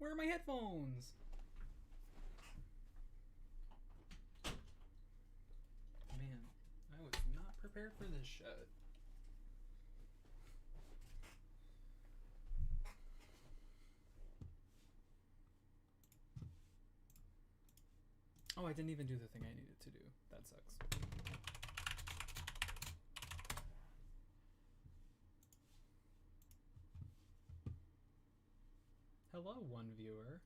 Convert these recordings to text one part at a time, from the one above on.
Where are my headphones? Man, I was not prepared for this shit. Oh, I didn't even do the thing I needed to do. That sucks. Hello, one viewer.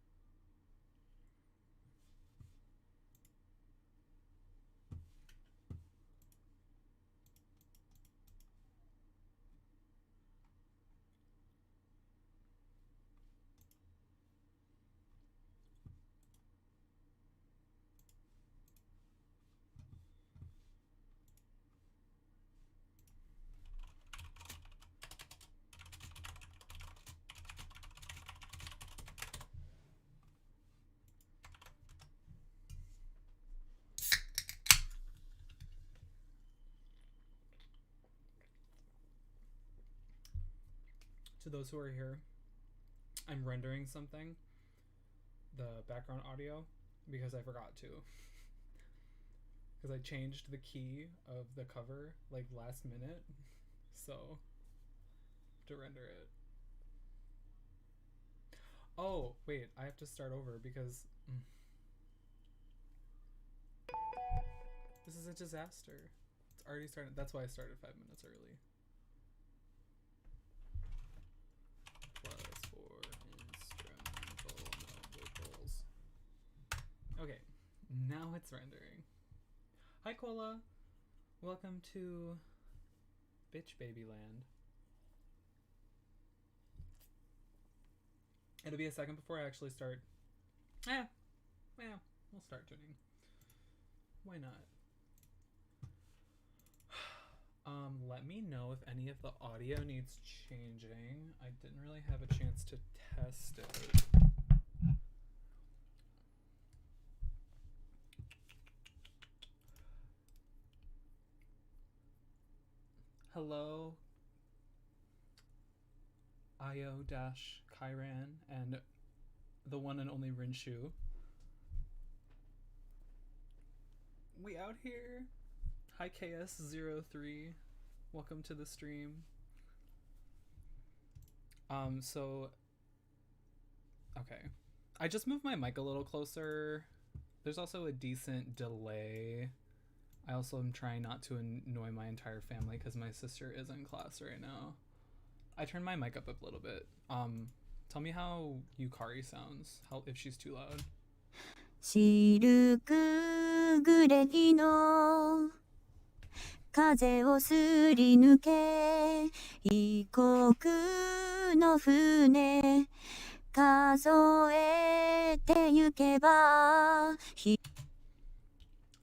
To those who are here, I'm rendering something, the background audio, because I forgot to. Because I changed the key of the cover like last minute, so to render it. Oh, wait, I have to start over because this is a disaster. It's already started. That's why I started 5 minutes early. Okay, now it's rendering. Hi, Cola. Welcome to Bitch Baby Land. It'll be a second before I actually start. Well, we'll start tuning. Why not? Let me know if any of the audio needs changing. I didn't really have a chance to test it. Hello, Io-Kairan and the one and only Rinshu. We out here. Hi KS03. Welcome to the stream. Okay. I just moved my mic a little closer. There's also a decent delay. I also am trying not to annoy my entire family because my sister is in class right now. I turned my mic up a little bit. Tell me how Yukari sounds. If she's too loud. シルクグレーの風をすり抜け異国の船数えてゆけば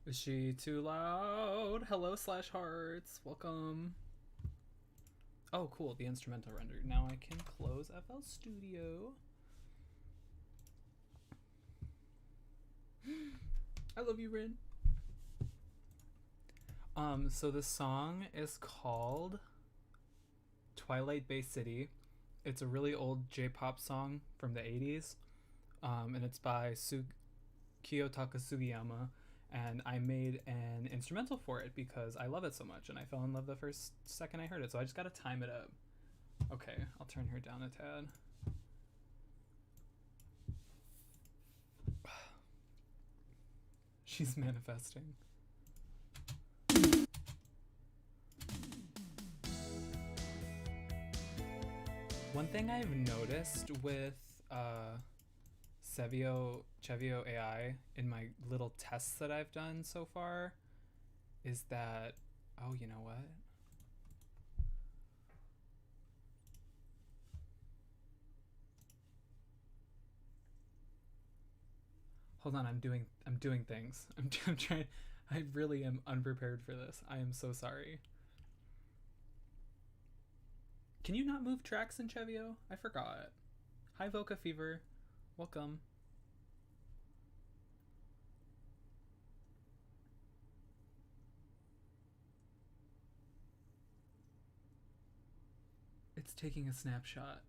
Is she too loud? Hello slash hearts. Welcome. Oh, cool. The instrumental render. Now I can close FL Studio. I love you, Rin. So this song is called Twilight Bay City. It's a really old J-pop song from the 80s. And it's by Kiyotaka Sugiyama. And I made an instrumental for it because I love it so much. And I fell in love the first second I heard it. So I just gotta time it up. Okay, I'll turn her down a tad. She's manifesting. One thing I've noticed with CeVIO AI in my little tests that I've done so far is that, oh, you know what? Hold on, I'm doing things. I'm trying. I really am unprepared for this. I am so sorry. Can you not move tracks in CeVIO? I forgot. Hi, Voca Fever. Welcome. It's taking a snapshot.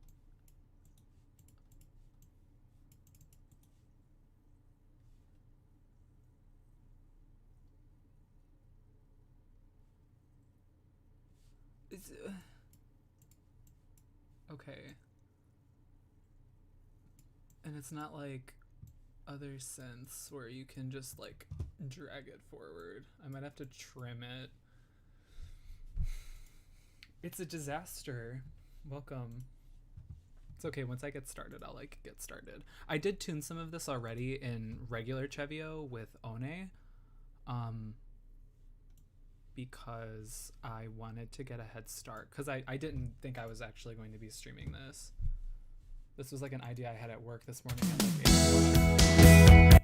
Okay. And it's not like other synths where you can just like drag it forward. I might have to trim it. It's a disaster. Welcome. It's okay, once I get started, I'll like get started. I did tune some of this already in regular CeVIO with One. Because I wanted to get a head start. Because I didn't think I was actually going to be streaming this. This was like an idea I had at work this morning at like 8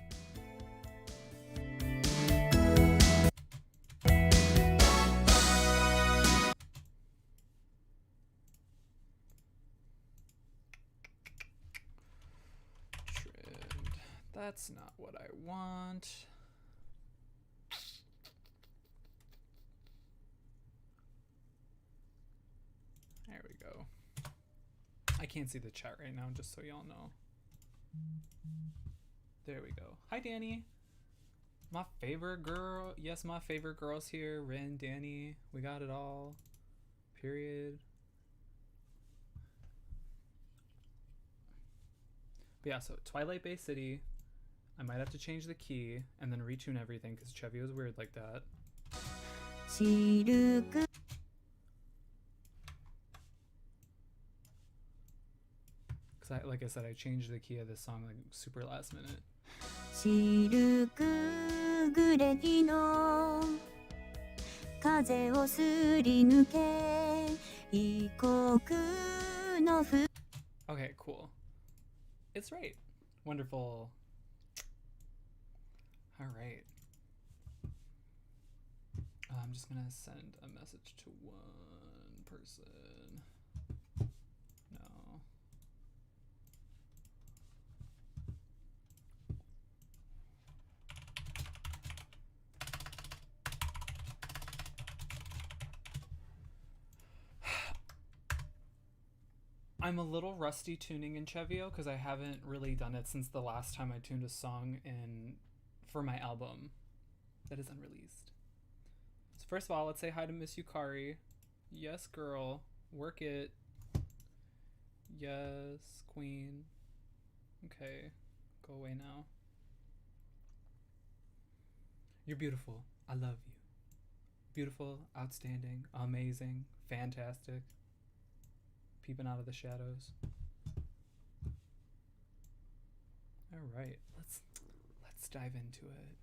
Trimmed. That's not what I want. There we go. I can't see the chat right now, just so y'all know. There we go. Hi, Danny. My favorite girl. Yes, my favorite girl's here. Rin, Danny. We got it all. Period. But yeah, so Twilight Bay City. I might have to change the key and then retune everything because CeVIO is weird like that. Because like I said, I changed the key of this song like super last minute. Okay, cool. It's right. Wonderful. All right. I'm just gonna send a message to one person. No. I'm a little rusty tuning in CeVIO because I haven't really done it since the last time I tuned a song for my album that is unreleased. So first of all, let's say hi to Miss Yukari. Yes, girl. Work it. Yes, queen. Okay. Go away now. You're beautiful. I love you. Beautiful, outstanding, amazing, fantastic. Peeping out of the shadows. All right, let's dive into it.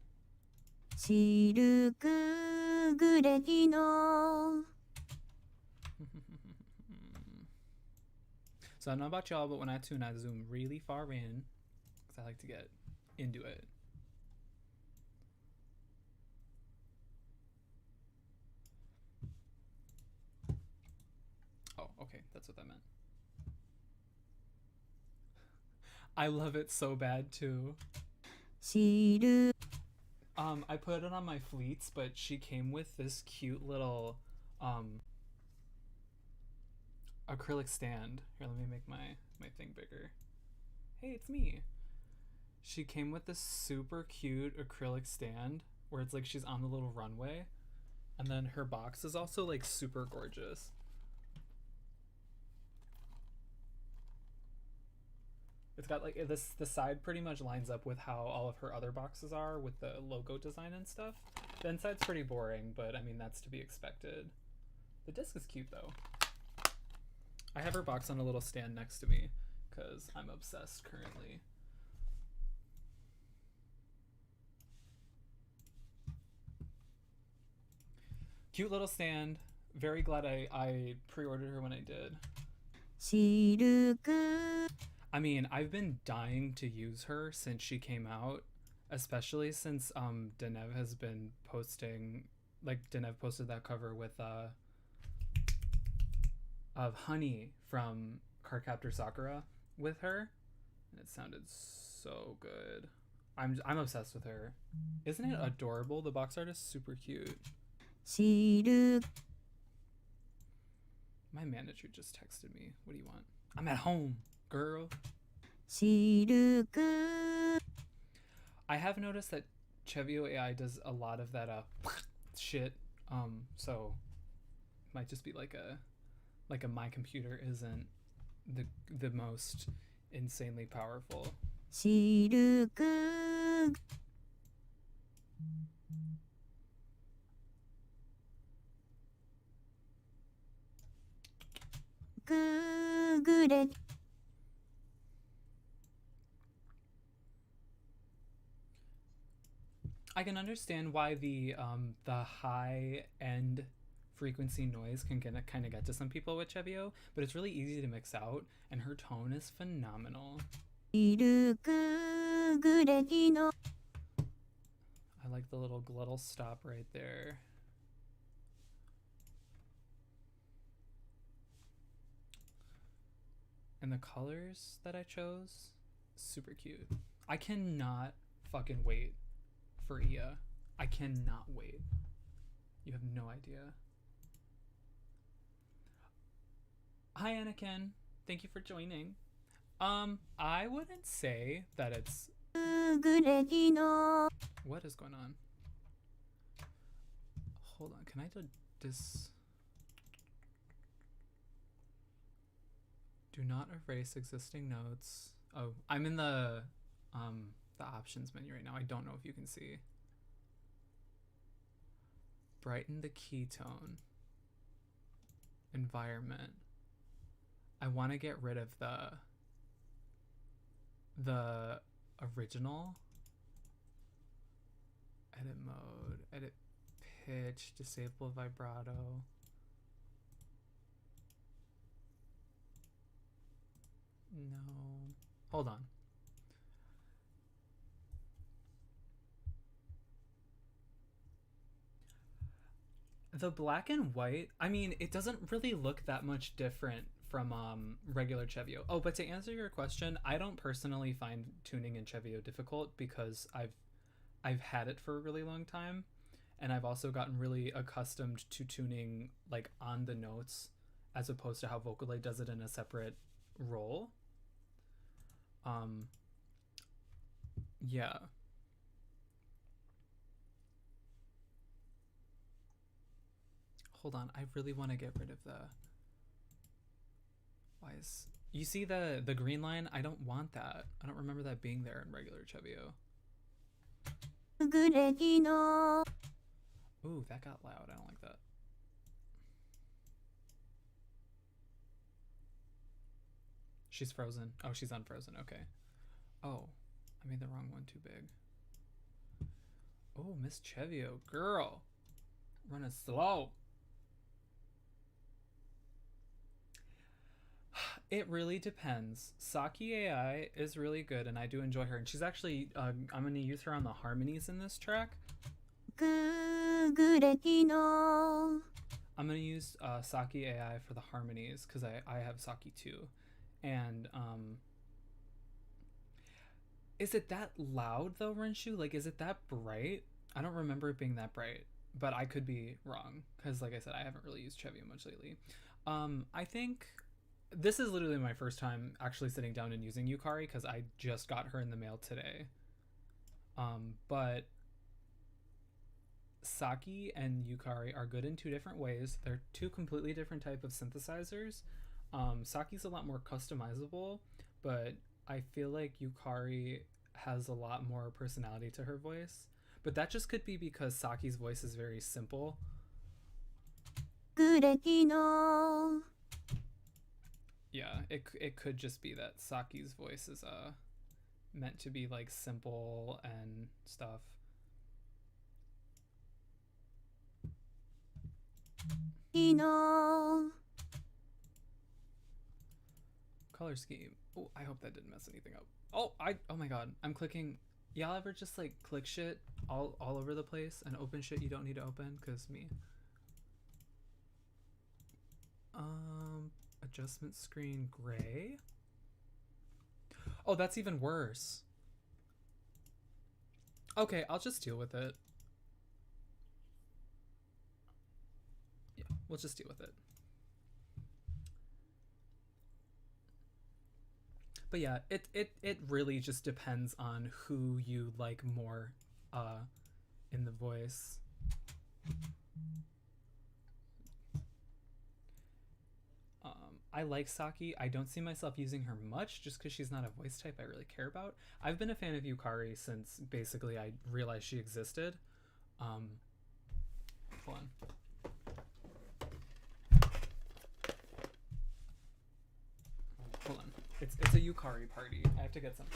So I don't know about y'all, but when I tune, I zoom really far in because I like to get into it. Oh, okay, that's what that meant. I love it so bad too. I put it on my fleets, but she came with this cute little acrylic stand. Here, let me make my thing bigger. Hey, it's me. She came with this super cute acrylic stand where it's like she's on the little runway, and then her box is also like super gorgeous. It's got like this, the side pretty much lines up with how all of her other boxes are with the logo design and stuff. The inside's pretty boring, but I mean, that's to be expected. The disc is cute though. I have her box on a little stand next to me because I'm obsessed currently. Cute little stand. Very glad I pre-ordered her when I did. I mean, I've been dying to use her since she came out, especially since Denev has been posting, like Denev posted that cover with of Honey from Cardcaptor Sakura with her, and it sounded so good. I'm obsessed with her. Isn't it adorable? The box art is super cute. My manager just texted me. What do you want? I'm at home, girl. I have noticed that CeVIO AI does a lot of that shit. So might just be like a like my computer isn't the most insanely powerful. シルクグレ I can understand why the high end frequency noise can kind of get to some people with CeVIO, but it's really easy to mix out, and her tone is phenomenal. シルクグレギの I like the little glottal stop right there. And the colors that I chose, super cute. I cannot fucking wait for Ia. I cannot wait. You have no idea. Hi Anakin, thank you for joining. I wouldn't say that it's... グレギの What is going on? Hold on, can I do this? Do not erase existing notes. Oh, I'm in the options menu right now. I don't know if you can see. Brighten the ketone. Environment. I want to get rid of the original. Edit mode. Edit pitch. Disable vibrato. No. Hold on. The black and white, I mean, it doesn't really look that much different from regular CeVIO. Oh, but to answer your question, I don't personally find tuning in CeVIO difficult because I've had it for a really long time, and I've also gotten really accustomed to tuning like on the notes as opposed to how Vocaloid does it in a separate role. Yeah. Hold on, I really want to get rid of the... Why is... You see the green line? I don't want that. I don't remember that being there in regular CeVIO. グレギの Ooh, that got loud. I don't like that. She's frozen. Oh, she's unfrozen. Okay. Oh, I made the wrong one too big. Oh, Miss CeVIO. Girl. Running slow. It really depends. Saki AI is really good, and I do enjoy her. And she's actually, I'm going to use her on the harmonies in this track. グレギの I'm going to use Saki AI for the harmonies because I have Saki too. And is it that loud though, Renshu? Like, is it that bright? I don't remember it being that bright, but I could be wrong because, like I said, I haven't really used CeVIO much lately. I think this is literally my first time actually sitting down and using Yukari because I just got her in the mail today. But Saki and Yukari are good in two different ways. They're two completely different type of synthesizers. Saki's a lot more customizable, but I feel like Yukari has a lot more personality to her voice. But that just could be because Saki's voice is very simple. グレギの Yeah, it could just be that Saki's voice is meant to be like simple and stuff. Color scheme. Oh, I hope that didn't mess anything up. Oh my god, I'm clicking. Y'all ever just like click shit all over the place and open shit you don't need to open? Cause me. Adjustment screen gray. Oh, that's even worse. Okay, I'll just deal with it. Yeah, we'll just deal with it. But yeah, it really just depends on who you like more in the voice. I like Saki. I don't see myself using her much just because she's not a voice type I really care about. I've been a fan of Yukari since basically I realized she existed. Um, hold on. Hold on. It's a Yukari party. I have to get something.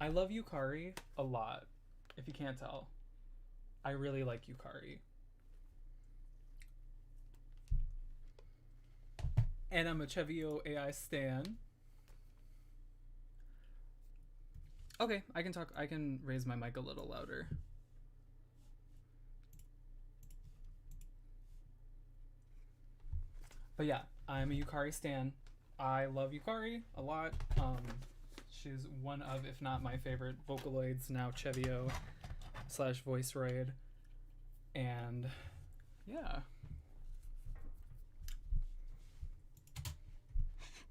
I love Yukari a lot, if you can't tell. I really like Yukari. And I'm a CeVIO AI stan. Okay, I can talk. I can raise my mic a little louder. But yeah, I'm a Yukari stan. I love Yukari a lot. She's one of, if not my favorite Vocaloids, now CeVIO / Voiceroid. And yeah.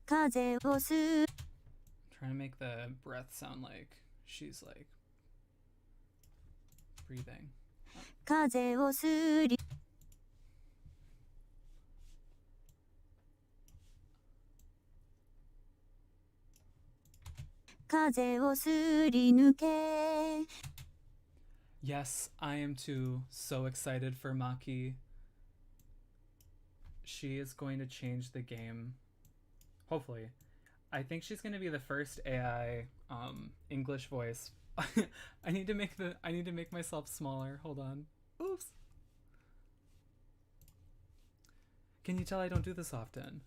I'm trying to make the breath sound like she's like breathing. Yes, I am too. So excited for Maki. She is going to change the game. Hopefully. I think she's going to be the first AI English voice. I need to make myself smaller. Hold on. Oops. Can you tell I don't do this often?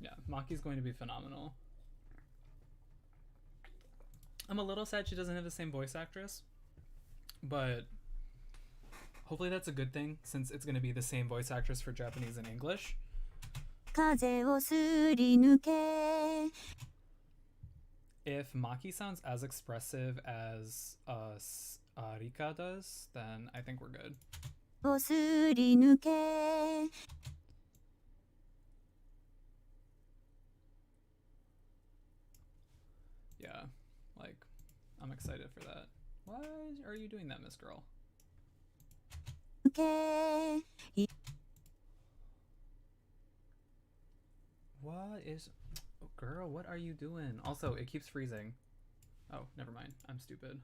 Yeah, Maki's going to be phenomenal. I'm a little sad she doesn't have the same voice actress, but hopefully that's a good thing since it's going to be the same voice actress for Japanese and English. If Maki sounds as expressive as Rika does, then I think we're good. Yeah, like, I'm excited for that. Why are you doing that, Miss Girl? What is... Oh, girl, what are you doing? Also, it keeps freezing. Oh, never mind. I'm stupid.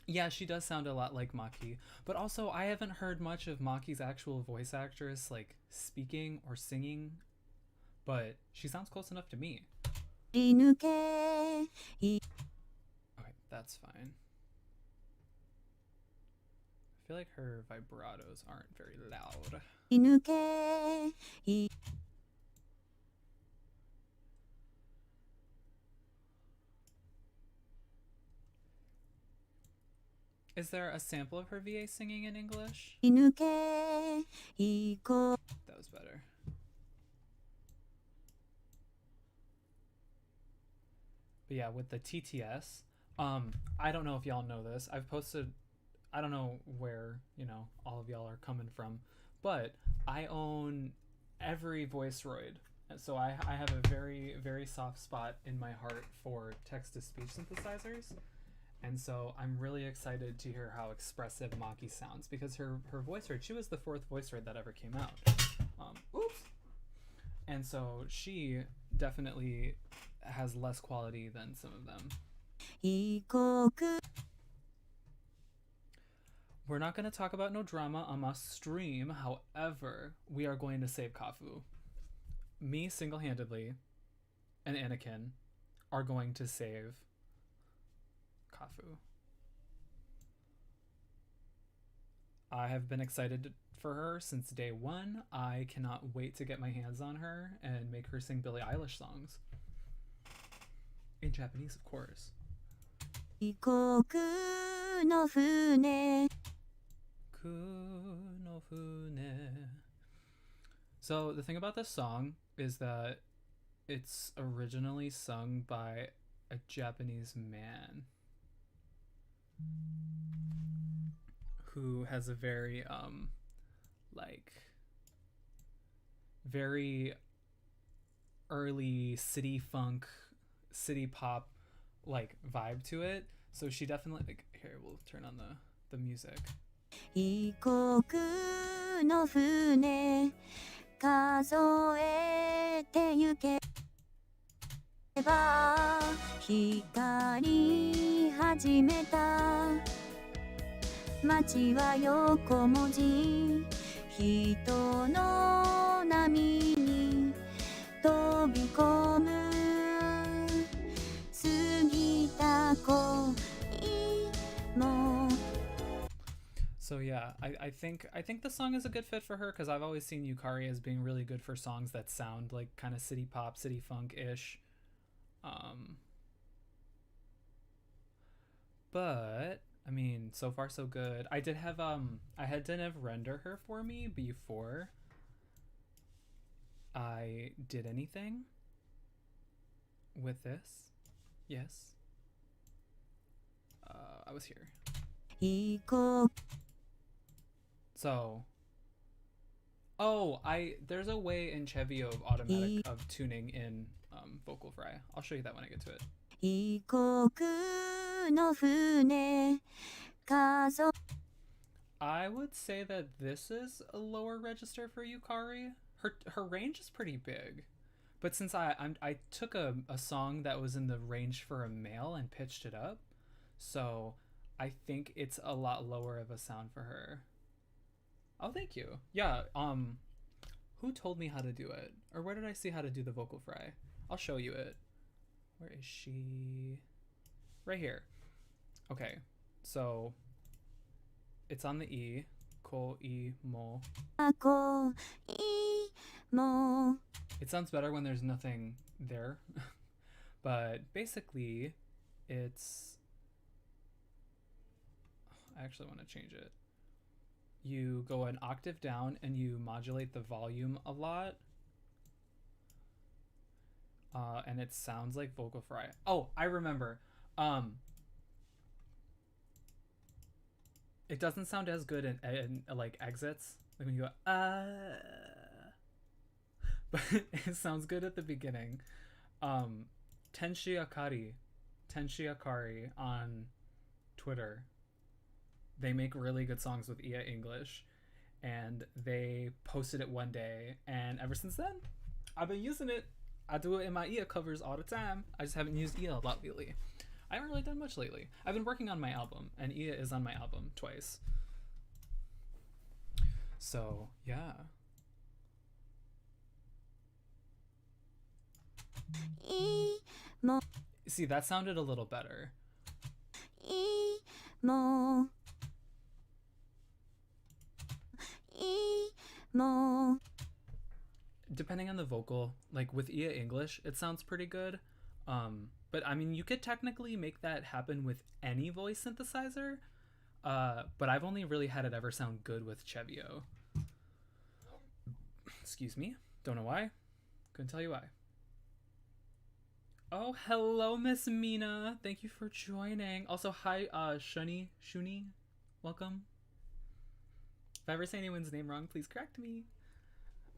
Yeah, she does sound a lot like Maki. But also, I haven't heard much of Maki's actual voice actress, like, speaking or singing. But she sounds close enough to me. Okay, that's fine. I feel like her vibratos aren't very loud. Is there a sample of her VA singing in English? That was better. But yeah, with the TTS, I don't know if y'all know this. I've posted, I don't know where, you know, all of y'all are coming from, but I own every Voiceroid. So I have a very, very soft spot in my heart for text-to-speech synthesizers. And so I'm really excited to hear how expressive Maki sounds because her Voiceroid, she was the 4th Voiceroid that ever came out. Oops. And so she definitely has less quality than some of them. We're not going to talk about no drama on my stream. However, we are going to save Kafu. Me single-handedly and Anakin are going to save Kafu. I have been excited for her since day one. I cannot wait to get my hands on her and make her sing Billie Eilish songs. In Japanese, of course. So the thing about this song is that It's originally sung by a Japanese man who has a very like very early city funk, city pop like vibe to it. So she definitely like here we'll turn on the music. 異国の船数えてゆけば光り始めた街は横文字人の波に飛び込む過ぎた恋も So yeah, I think the song is a good fit for her because I've always seen Yukari as being really good for songs that sound like kind of city pop, city funk ish. But I mean, so far so good. I didn't have render her for me before I did anything with this. Yes. I was here. 異国 So, there's a way in CeVIO of tuning in vocal fry. I'll show you that when I get to it. 異国の船数 I would say that this is a lower register for Yukari. Her range is pretty big, but since I took a song that was in the range for a male and pitched it up, so I think it's a lot lower of a sound for her. Oh, thank you. Yeah. Who told me how to do it, or where did I see how to do the vocal fry? I'll show you it. Where is she? Right here. Okay, so it's on the E. Ko I mo. 恋も It sounds better when there's nothing there. But basically, it's... I actually want to change it. You go an octave down and you modulate the volume a lot. And it sounds like vocal fry. Oh, I remember. It doesn't sound as good in like exits. Like when you go, but it sounds good at the beginning. Tenshi Akari on Twitter. They make really good songs with Ia English, and they posted it one day, and ever since then, I've been using it. I do it in my Ia covers all the time. I just haven't used Ia a lot lately. I haven't really done much lately. I've been working on my album, and Ia is on my album twice. So, yeah. See, that sounded a little better. もも Depending on the vocal, like with Ia English, it sounds pretty good. But I mean, you could technically make that happen with any voice synthesizer. But I've only really had it ever sound good with CeVIO. Excuse me. Don't know why. Couldn't tell you why. Oh, hello, Miss Mina. Thank you for joining. Also, hi, Shuni. Welcome. If I ever say anyone's name wrong, please correct me.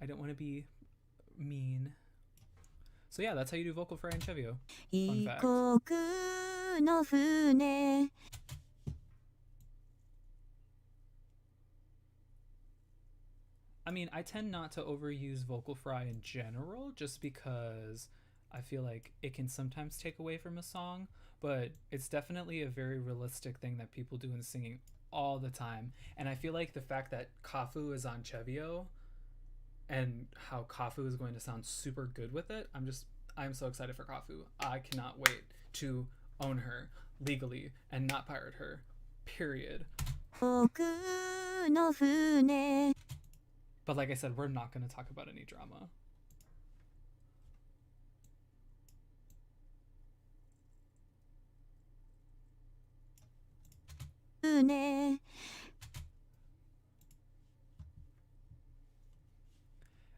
I don't want to be mean. So yeah, that's how you do vocal fry in CeVIO. Fun fact. 異国の船 I mean, I tend not to overuse vocal fry in general just because I feel like it can sometimes take away from a song, but it's definitely a very realistic thing that people do in singing all the time. And I feel like the fact that Kafu is on CeVIO and how Kafu is going to sound super good with it, I'm so excited for Kafu. I cannot wait to own her legally and not pirate her. Period. 僕の船 But like I said, we're not going to talk about any drama. 船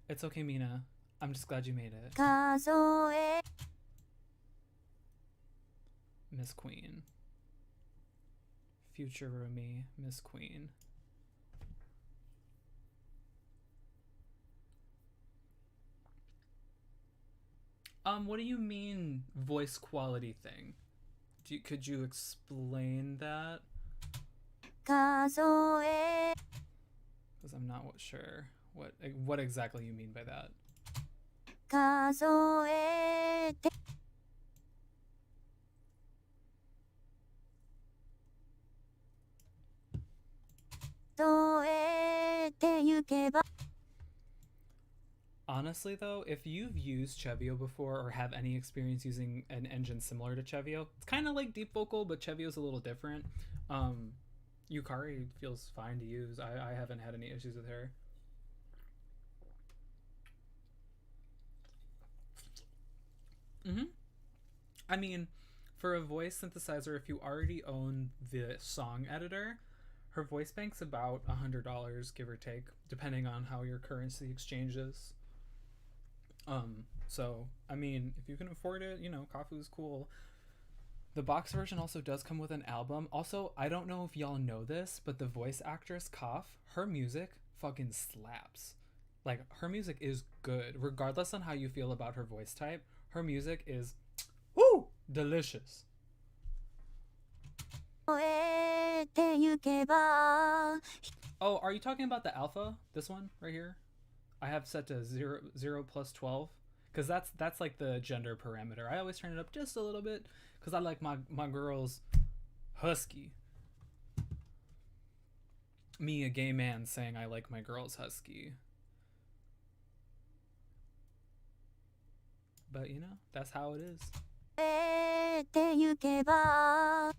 It's okay, Mina. I'm just glad you made it. 数え Miss Queen. Future Rumi, Miss Queen. What do you mean voice quality thing? Could you explain that? 数え Because I'm not sure what exactly you mean by that. 数えて数えてゆけば Honestly, though, if you've used CeVIO before or have any experience using an engine similar to CeVIO, it's kind of like Deep Vocal, but CeVIO is a little different. Yukari feels fine to use. I haven't had any issues with her. Mm-hmm. I mean, for a voice synthesizer, if you already own the song editor, her voice bank's about $100, give or take, depending on how your currency exchanges. So I mean, if you can afford it, Kafu's cool. The box version also does come with an album. Also, I don't know if y'all know this, but the voice actress Kaf, her music fucking slaps. Like, her music is good, regardless on how you feel about her voice type. Her music is, woo, delicious. 数えてゆけば Oh, are you talking about the alpha? This one right here? I have set to 0 plus 12 because that's like the gender parameter. I always turn it up just a little bit because I like my girls husky. Me, a gay man, saying I like my girls husky. But that's how it is. えてゆけば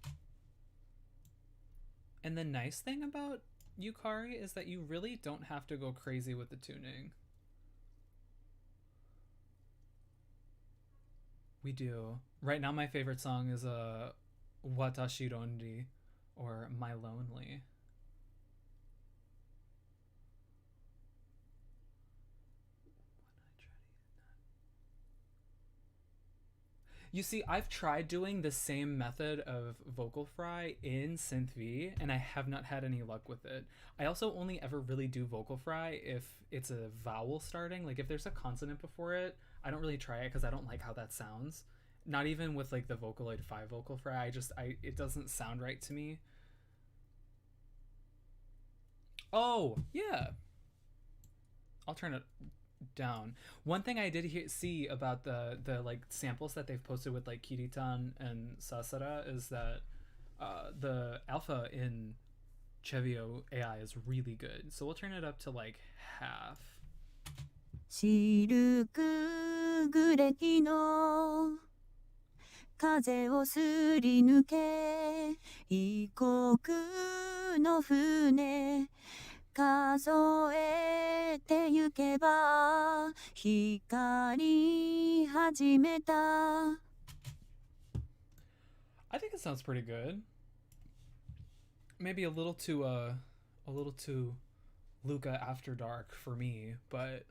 And the nice thing about Yukari is that you really don't have to go crazy with the tuning. We do. Right now my favorite song is Watashi Rondi, or My Lonely. You see, I've tried doing the same method of vocal fry in CeVIO, and I have not had any luck with it. I also only ever really do vocal fry if it's a vowel starting. Like, if there's a consonant before it, I don't really try it because I don't like how that sounds. Not even with like the Vocaloid 5 vocal fry. It doesn't sound right to me. Oh, yeah. I'll turn it down. One thing I did see about the like samples that they've posted with like Kiritan and Sasara is that the alpha in CeVIO AI is really good. So we'll turn it up to like half. シルクグレキの風をすり抜け異国の船数えてゆけば光り始めた I think it sounds pretty good. Maybe a little too Luca After Dark for me, but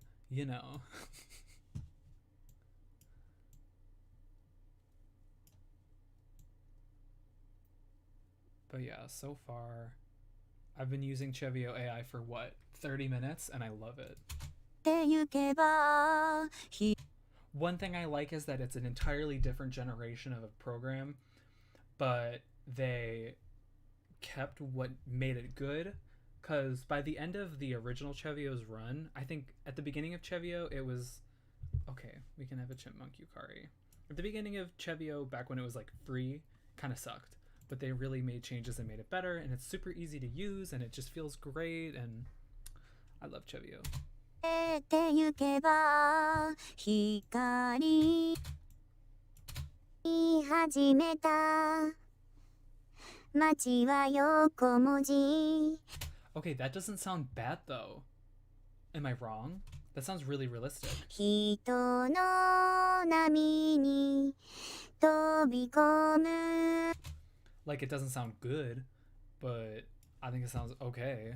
But yeah, so far I've been using CeVIO AI for what, 30 minutes, and I love it. てゆけば One thing I like is that it's an entirely different generation of a program, but they kept what made it good. Because by the end of the original CeVIO's run, I think at the beginning of CeVIO, it was okay. We can have a chipmunk Yukari. At the beginning of CeVIO, back when it was like free, kind of sucked. But they really made changes and made it better, and it's super easy to use, and it just feels great, and I love CeVIO. てゆけば光り始めた街は横文字 Okay, that doesn't sound bad though. Am I wrong? That sounds really realistic. 人の波に飛び込む Like, it doesn't sound good, but I think it sounds okay.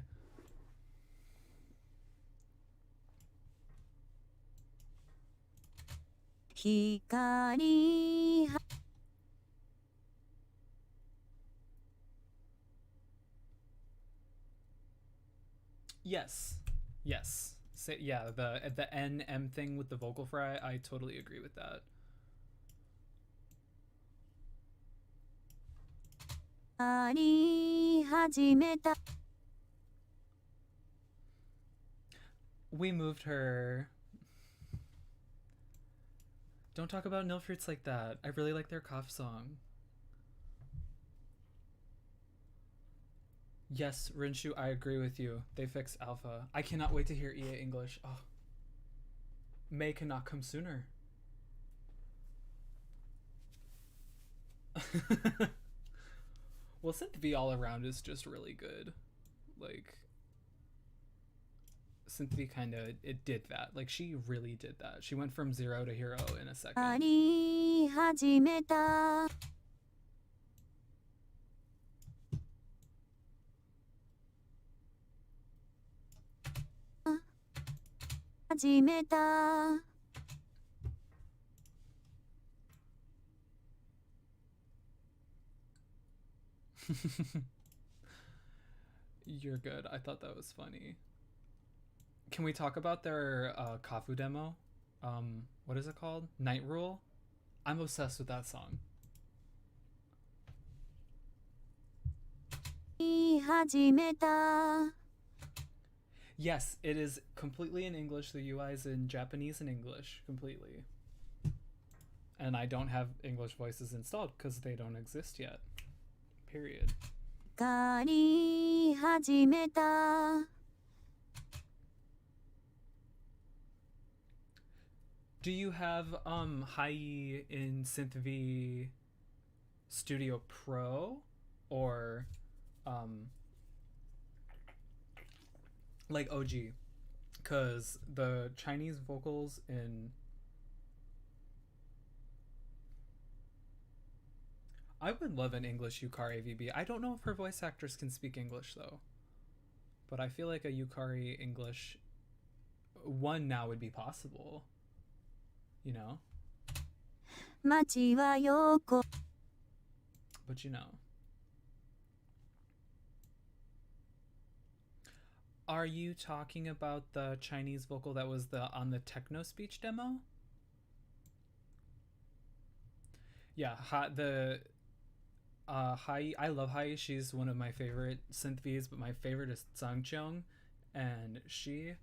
光は Yes. Yes. Say, yeah, the N M thing with the vocal fry, I totally agree with that. あり始めた We moved her. Don't talk about Nilfruits like that. I really like their cough song. Yes, Rinshu, I agree with you. They fixed Alpha. I cannot wait to hear EA English. Oh. May cannot come sooner. Well, Synth all around is just really good. Like, Synth kind of it did that. Like, she really did that. She went from zero to hero in a あ second. り始めた始めた You're good. I thought that was funny. Can we talk about their Kafu demo? What is it called? Night Rule? I'm obsessed with that song. 始めた Yes, it is completely in English. The UI is in Japanese and English completely. And I don't have English voices installed because they don't exist yet. Period. 光り始めた Do you have Hai in CynthV Studio Pro or like OG? Cause the Chinese vocals in I would love an English Yukari VB. I don't know if her voice actors can speak English though. But I feel like a Yukari English one now would be possible. You know? 街は横 But you know. Are you talking about the Chinese vocal that was on the techno speech demo? Yeah, Hai. I love Hai. She's one of my favorite synth Vs, but my favorite is Zhangqiang, and she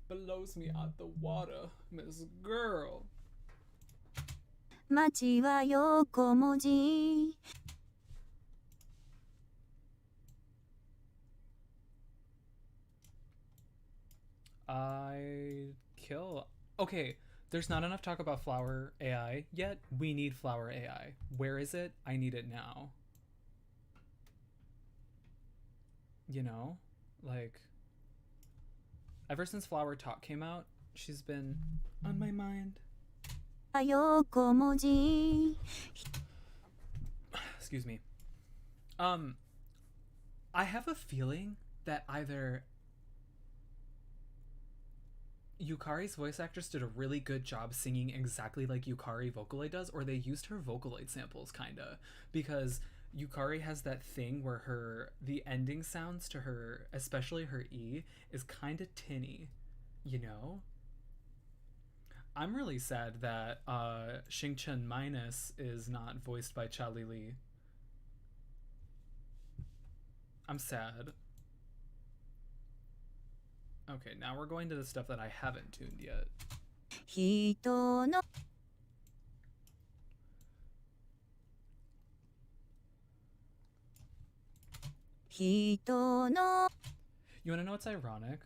blows me out the water, Miss Girl. 街は横文字 I kill. Okay, there's not enough talk about Flower AI yet. We need Flower AI. Where is it? I need it now. You know? Like, ever since Flower Talk came out, she's been on my mind. 横文字 Excuse me. I have a feeling that either Yukari's voice actress did a really good job singing exactly like Yukari Vocaloid does, or they used her Vocaloid samples kinda, because Yukari has that thing where the ending sounds to her, especially her E, is kind of tinny, you know? I'm really sad that Xingchen Minus is not voiced by Charlie Lee. I'm sad. Okay, now we're going to the stuff that I haven't tuned yet. 人の 人の You want to know what's ironic?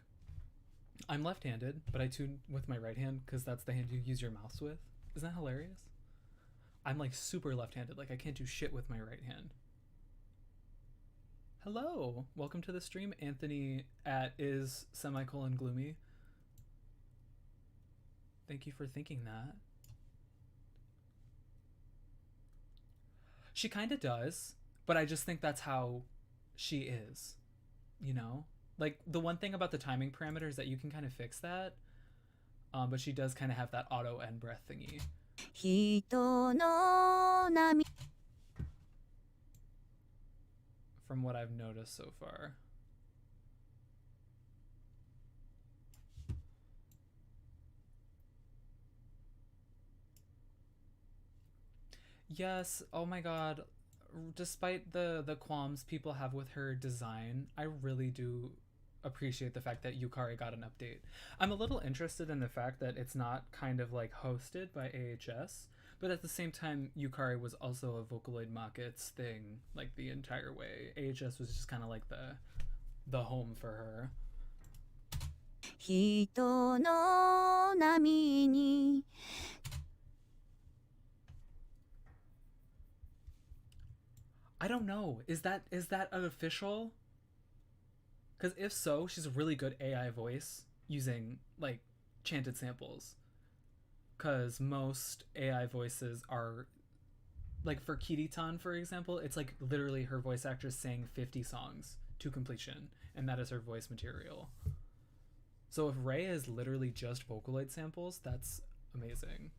I'm left-handed, but I tune with my right hand because that's the hand you use your mouse with. Isn't that hilarious? I'm like super left-handed. Like I can't do shit with my right hand. Hello, welcome to the stream, Anthony at is semicolon gloomy. Thank you for thinking that. She kind of does, but I just think that's how she is, you know? Like, the one thing about the timing parameter is that you can kind of fix that. But she does kind of have that auto end breath thingy. 人の波 From what I've noticed so far. Yes, oh my god. Despite the qualms people have with her design, I really do appreciate the fact that Yukari got an update. I'm a little interested in the fact that it's not kind of like hosted by AHS, but at the same time, Yukari was also a Vocaloid Markets thing like the entire way. AHS was just kind of like the home for her. 人の波に I don't know. Is that an official? Because if so, she's a really good AI voice using like chanted samples. Because most AI voices are like for Kiritan, for example, it's like literally her voice actress sang 50 songs to completion, and that is her voice material. So if Rei is literally just Vocaloid samples, that's amazing.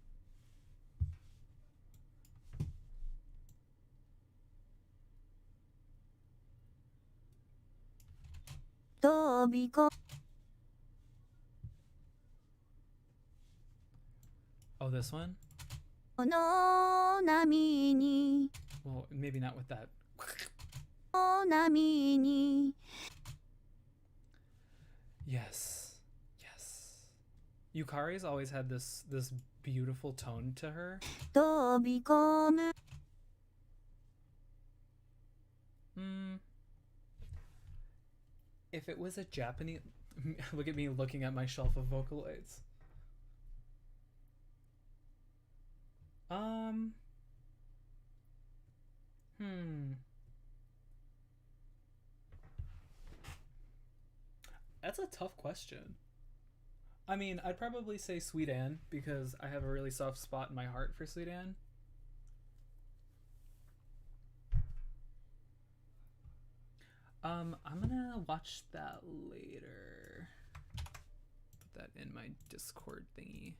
飛び込 Oh, this one? の波に Well, maybe not with that. 波に Yes. Yes. Yukari's always had this beautiful tone to her. 飛び込む If it was a Japanese... Look at me looking at my shelf of Vocaloids. That's a tough question. I mean, I'd probably say Sweet Anne because I have a really soft spot in my heart for Sweet Anne. I'm gonna watch that later. Put that in my Discord thingy.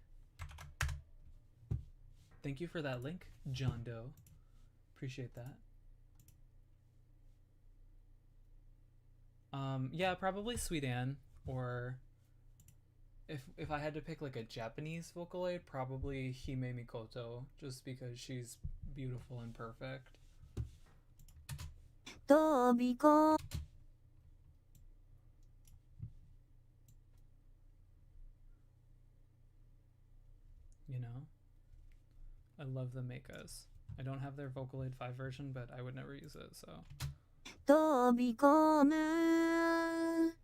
Thank you for that link, John Doe. Appreciate that. Yeah, probably Sweet Anne, or if I had to pick like a Japanese Vocaloid, probably Hime Mikoto, just because she's beautiful and perfect. 飛び込む You know? I love the Meikas. I don't have their Vocaloid 5 version, but I would never use it, so. 飛び込む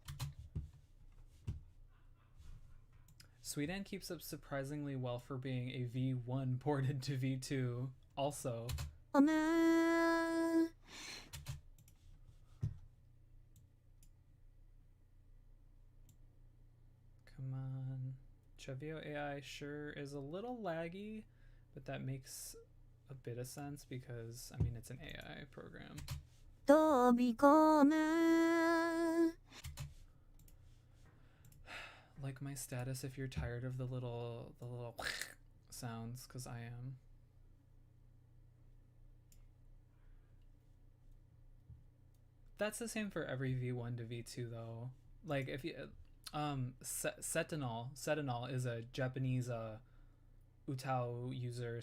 Sweet Anne keeps up surprisingly well for being a V1 ported to V2, also. む Come on. CeVIO AI sure is a little laggy, but that makes a bit of sense because, I mean, it's an AI program. 飛び込む Like my status if you're tired of the little sounds, because I am. That's the same for every V1 to V2 though. Like if you Setinol is a Japanese Utao user /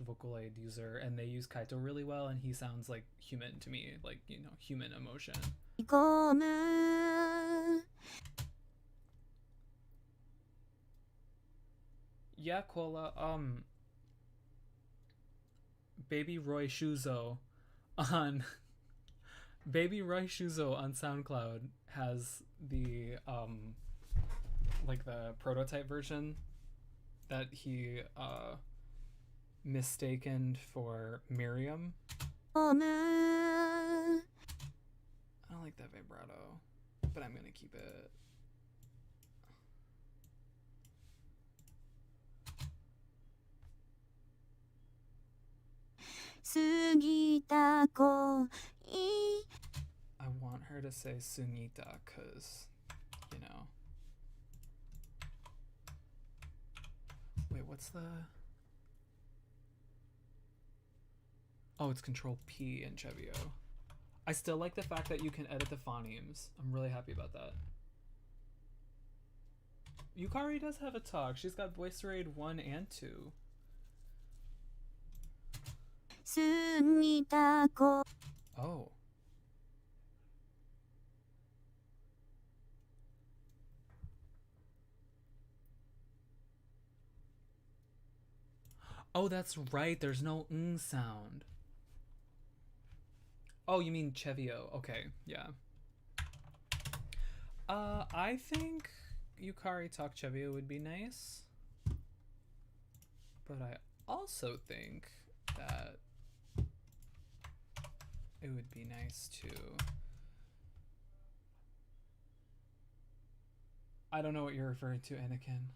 Vocaloid user, and they use Kaito really well, and he sounds like human to me, like, you know, human emotion. 込む Yeah, Kola. Baby Roy Shuzo on Baby Roy Shuzo on SoundCloud has the like the prototype version that he mistaken for Miriam. 込む I don't like that vibrato, but I'm gonna keep it.「過ぎた恋」 I want her to say Sungita, cause, you know. what's the... Oh, it's Control P in CeVIO. I still like the fact that you can edit the phonemes. I'm really happy about that. Yukari does have a talk. She's got Voice Raid 1 and 2. Oh. Oh, that's right. There's no ng sound. Oh, you mean CeVIO. Okay, yeah. I think Yukari talk CeVIO would be nice. But I also think that it would be nice to... I don't know what you're referring to, Anakin.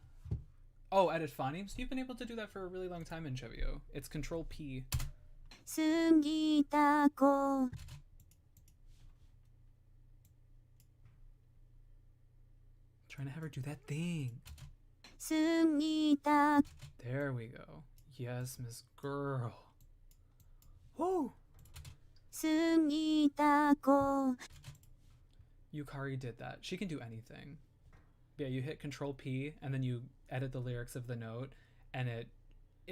Oh, edit phonemes? You've been able to do that for a really long time in CeVIO. It's Control P. Trying to have her do that thing. There we go. Yes, Miss Girl. Woo! Yukari did that. She can do anything. Yeah, you hit Control P and then you edit the lyrics of the note, and it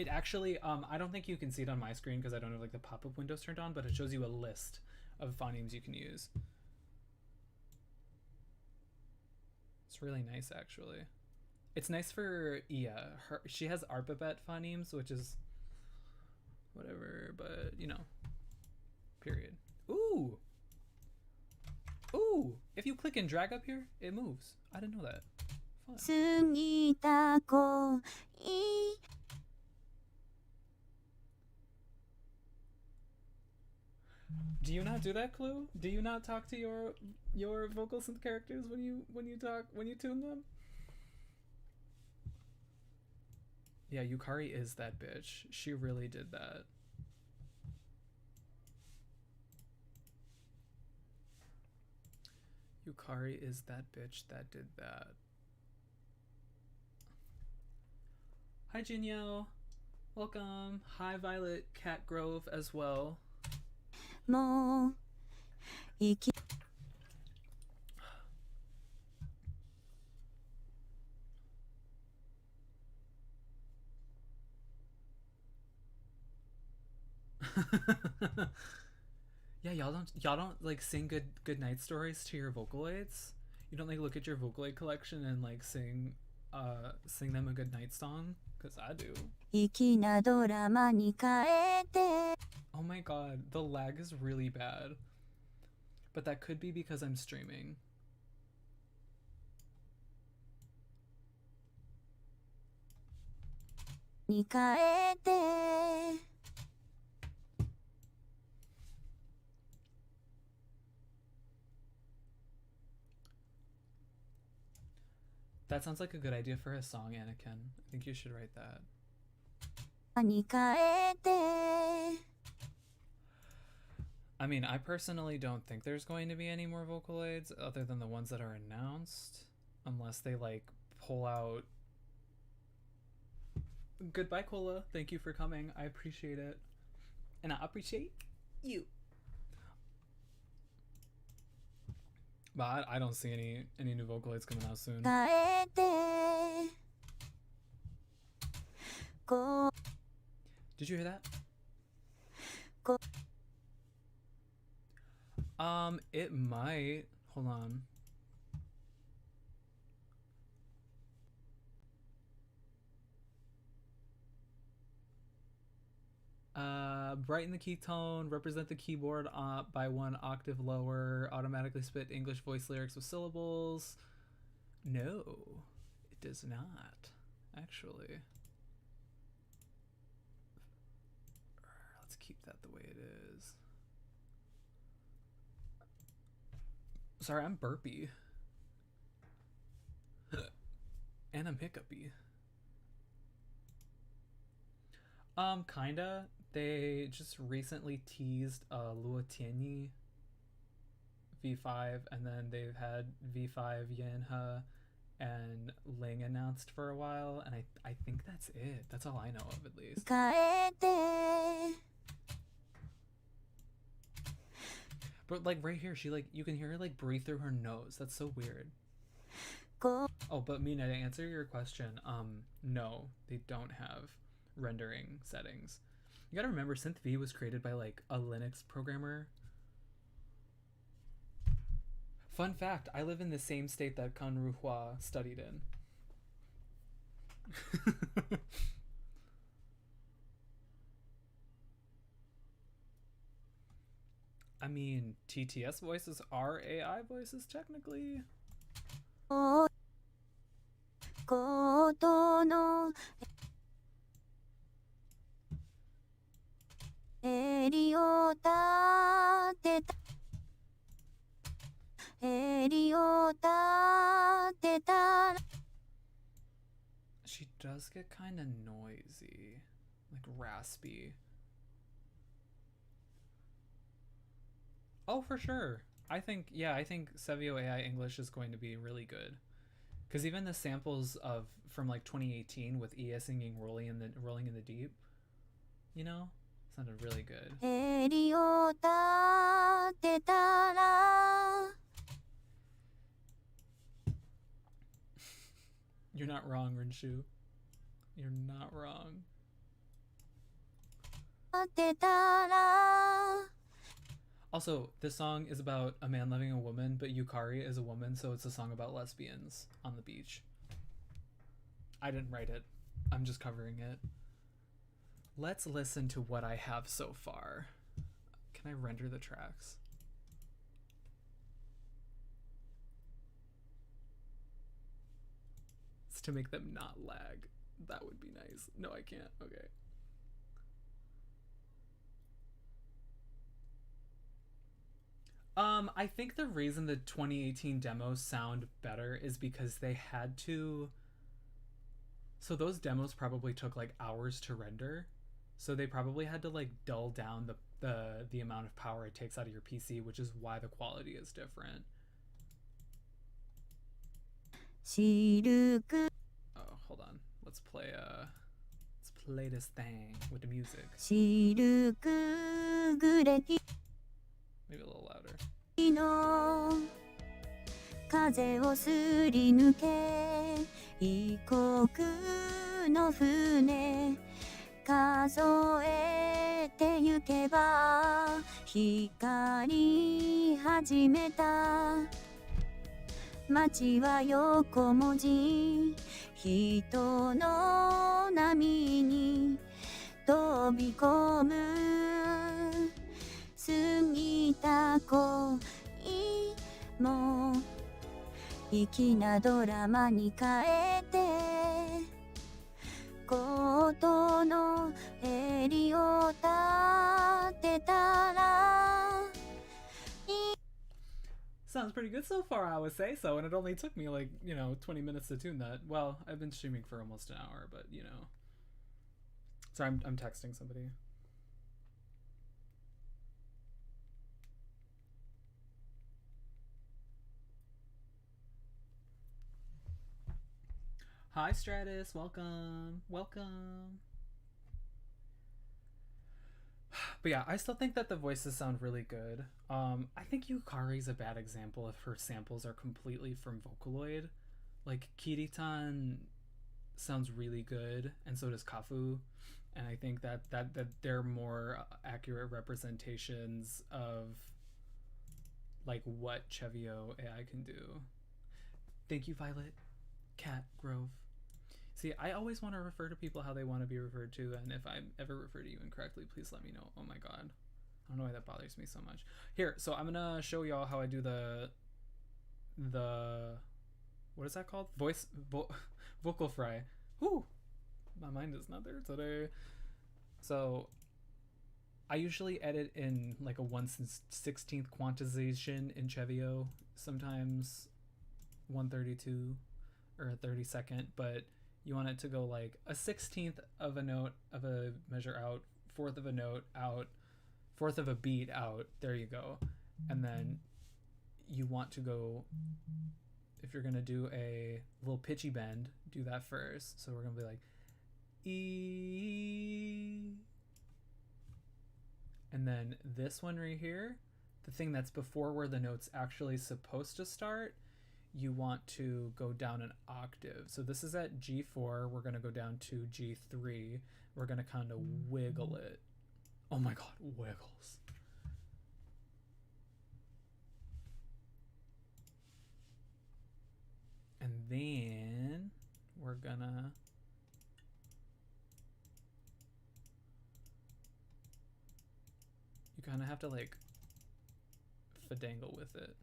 actually I don't think you can see it on my screen because I don't have like the pop-up windows turned on, but it shows you a list of phonemes you can use. It's really nice, actually. It's nice for Iya. She has Arpabet phonemes, which is whatever, but you know. Period. Ooh! Ooh! If you click and drag up here, it moves. I didn't know that. Fun. Do you not do that, Clue? Do you not talk to your vocal synth characters when you tune them? Yeah, Yukari is that bitch. She really did that. Yukari is that bitch that did that. Hi, Jinyo. Welcome. Hi, Violet Cat Grove as well. Yeah, y'all don't like sing good night stories to your Vocaloids? You don't like look at your Vocaloid collection and like sing them a good night song? Cause I do. Oh my god, the lag is really bad. But that could be because I'm streaming. That sounds like a good idea for a song, Anakin. I think you should write that. I mean, I personally don't think there's going to be any more Vocaloids other than the ones that are announced. Unless they, like, pull out... Goodbye, Cola. Thank you for coming. I appreciate it. And I appreciate you. But I don't see any new Vocaloids coming out soon. Did you hear that? It might. Hold on. Brighten the key tone, represent the keyboard by 1 octave lower, automatically spit English voice lyrics with syllables. No, it does not, actually. Let's keep that the way it is. Sorry, I'm burpy. And I'm hiccupy. Kinda. They just recently teased Luotianyi V5, and then they've had V5 Yanha and Ling announced for a while, and I think that's it. That's all I know of, at least. 変えて But like right here, she like you can hear her like breathe through her nose. That's so weird. こ Oh, but Mina, to answer your question, no, they don't have rendering settings. You gotta remember, CeVIO was created by like a Linux programmer. Fun fact: I live in the same state that Kan Ruhua studied in. I mean, TTS voices are AI voices technically. ことの襟を立てた襟を立てた She does get kind of noisy, like raspy. Oh, for sure. I think CeVIO AI English is going to be really good. Because even the samples of from like 2018 with Ia singing rolling in the Deep, you know, sounded really good. 襟を立てたら You're not wrong, Rinshu. You're not wrong. 立てたら Also, this song is about a man loving a woman, but Yukari is a woman, so it's a song about lesbians on the beach. I didn't write it. I'm just covering it. Let's listen to what I have so far. Can I render the tracks? It's to make them not lag. That would be nice. No, I can't. Okay. I think the reason the 2018 demos sound better is because they had to. So those demos probably took like hours to render, so they probably had to like dull down the amount of power it takes out of your PC, which is why the quality is different. シルク Oh, hold on. Let's play this thing with the music. シルクグレキ Maybe a little louder. の風をすり抜け異国の船数えてゆけば光り始めた街は横文字人の波に飛び込む過ぎた恋も粋なドラマに変えてことの襟を立てたら Sounds pretty good so far, I would say so, and it only took me like, 20 minutes to tune that. Well, I've been streaming for almost an hour, but Sorry, I'm texting somebody. Hi, Stratus. Welcome. Welcome. But yeah, I still think that the voices sound really good. I think Yukari's a bad example if her samples are completely from Vocaloid. Like, Kiritan sounds really good, and so does Kafu. And I think that they're more accurate representations of like what CeVIO AI can do. Thank you, Violet. Cat Grove. See, I always want to refer to people how they want to be referred to, and if I ever refer to you incorrectly, please let me know. Oh my god. I don't know why that bothers me so much. Here, so I'm gonna show y'all how I do the what is that called? Vocal fry. Whew. My mind is not there today. So I usually edit in like a 1/16th quantization in CeVIO, sometimes 1/32 or a 32nd, but you want it to go like a 16th of a note of a measure out, fourth of a note out, fourth of a beat out. There you go. And then you want to go if you're gonna do a little pitchy bend, do that first. So we're gonna be like E, and then this one right here, the thing that's before where the note's actually supposed to start, you want to go down an octave. So this is at G4, we're gonna go down to G3. We're gonna kind of wiggle it. Oh my god, wiggles. And then we're gonna you kind of have to like fadangle with it.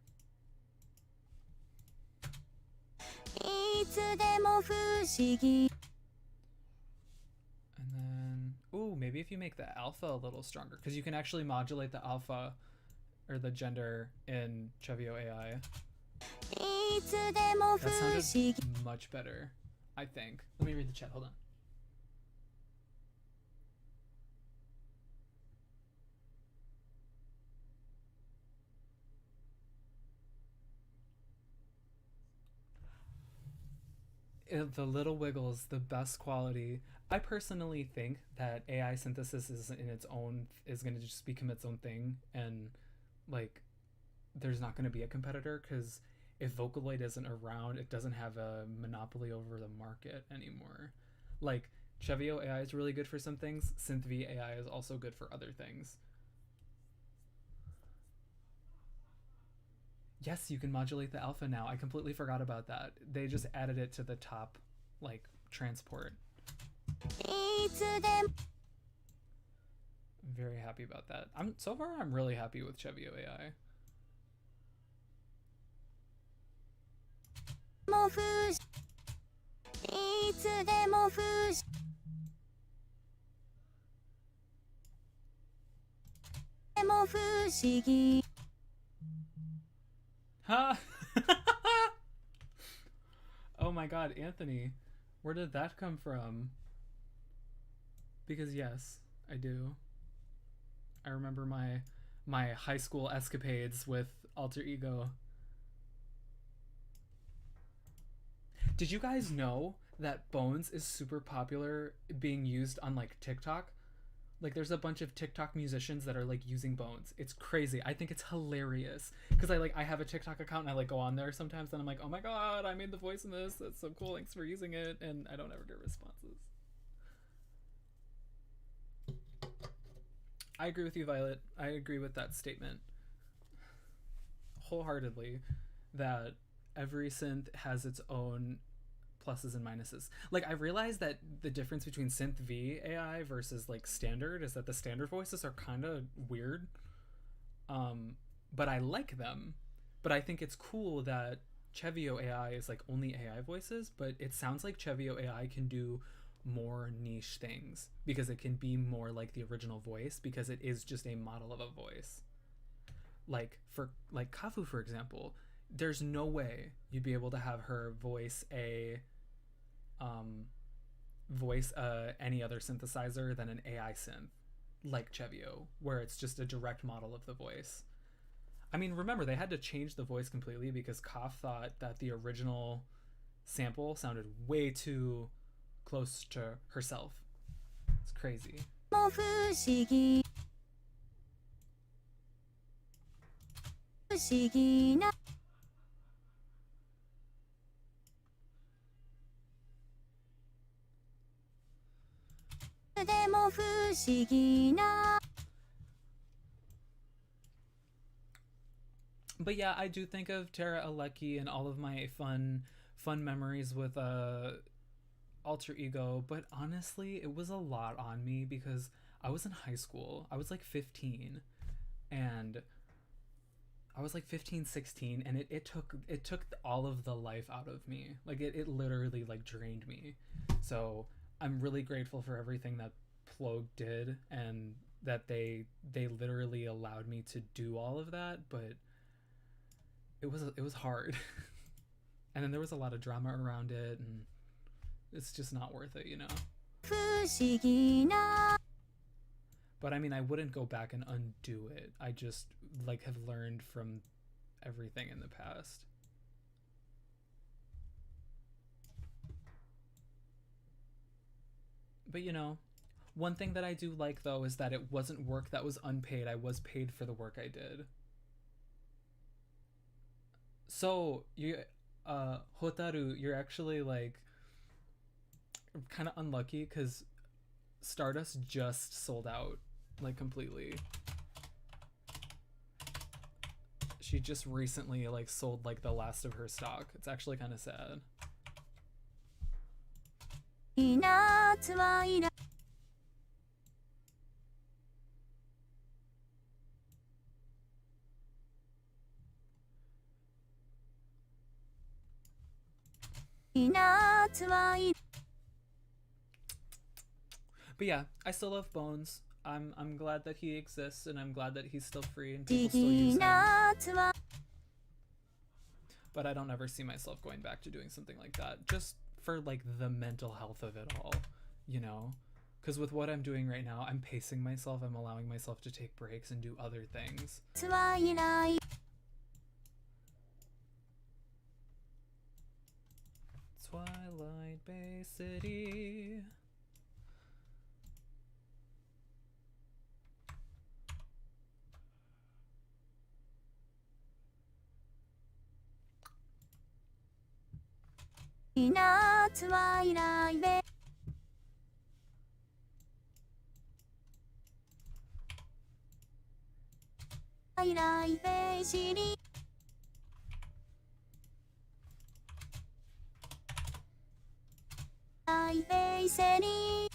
And then, ooh, maybe if you make the alpha a little stronger, because you can actually modulate the alpha or the gender in CeVIO AI. That sounded much better, I think. Let me read the chat, hold on. The little wiggles, the best quality. I personally think that AI synthesis is going to just become its own thing, and like there's not going to be a competitor, because if Vocaloid isn't around, it doesn't have a monopoly over the market anymore. Like CeVIO AI is really good for some things, CeVIO AI is also good for other things. Yes, you can modulate the alpha now. I completely forgot about that. They just added it to the top, like, transport. Very happy about that. So far I'm really happy with CeVIO AI. Huh? Oh my god, Anthony, where did that come from? Because yes, I do. I remember my high school escapades with Alter Ego. Did you guys know that Bones is super popular being used on like TikTok? Like there's a bunch of TikTok musicians that are like using Bones. It's crazy. I think it's hilarious because I have a TikTok account and I like go on there sometimes and I'm like, oh my god, I made the voice in this. That's so cool. Thanks for using it. And I don't ever get responses. I agree with you, Violet. I agree with that statement wholeheartedly, that every synth has its own pluses and minuses. Like I realized that the difference between CeVIO AI versus like standard is that the standard voices are kind of weird, but I like them. But I think it's cool that CeVIO AI is like only AI voices, but it sounds like CeVIO AI can do more niche things because it can be more like the original voice because it is just a model of a voice. Like for like Kafu, for example, there's no way you'd be able to have her voice any other synthesizer than an AI synth like CeVIO, where it's just a direct model of the voice. I mean, remember, they had to change the voice completely because Kaf thought that the original sample sounded way too close to herself. It's crazy. But yeah, I do think of Terra Aleki and all of my fun memories with Alter Ego, but honestly, it was a lot on me because I was in high school. I was like 15 and I was like 15, 16, and it took all of the life out of me. Like it literally like drained me. So I'm really grateful for everything that Plogue did and that they literally allowed me to do all of that, but it was hard. And then there was a lot of drama around it, and it's just not worth it, you know. But I mean, I wouldn't go back and undo it. I just like have learned from everything in the past. But you know, one thing that I do like though is that it wasn't work that was unpaid. I was paid for the work I did. So you, Hotaru, you're actually like kind of unlucky because Stardust just sold out like completely. She just recently like sold like the last of her stock. It's actually kind of sad. But yeah, I still love Bones. I'm glad that he exists, and I'm glad that he's still free and people still use him. But I don't ever see myself going back to doing something like that, just for like the mental health of it all, you know? Because with what I'm doing right now, I'm pacing myself, I'm allowing myself to take breaks and do other things. Twilight Bay City. Twilight Bay. Twilight Bay City. Bay City.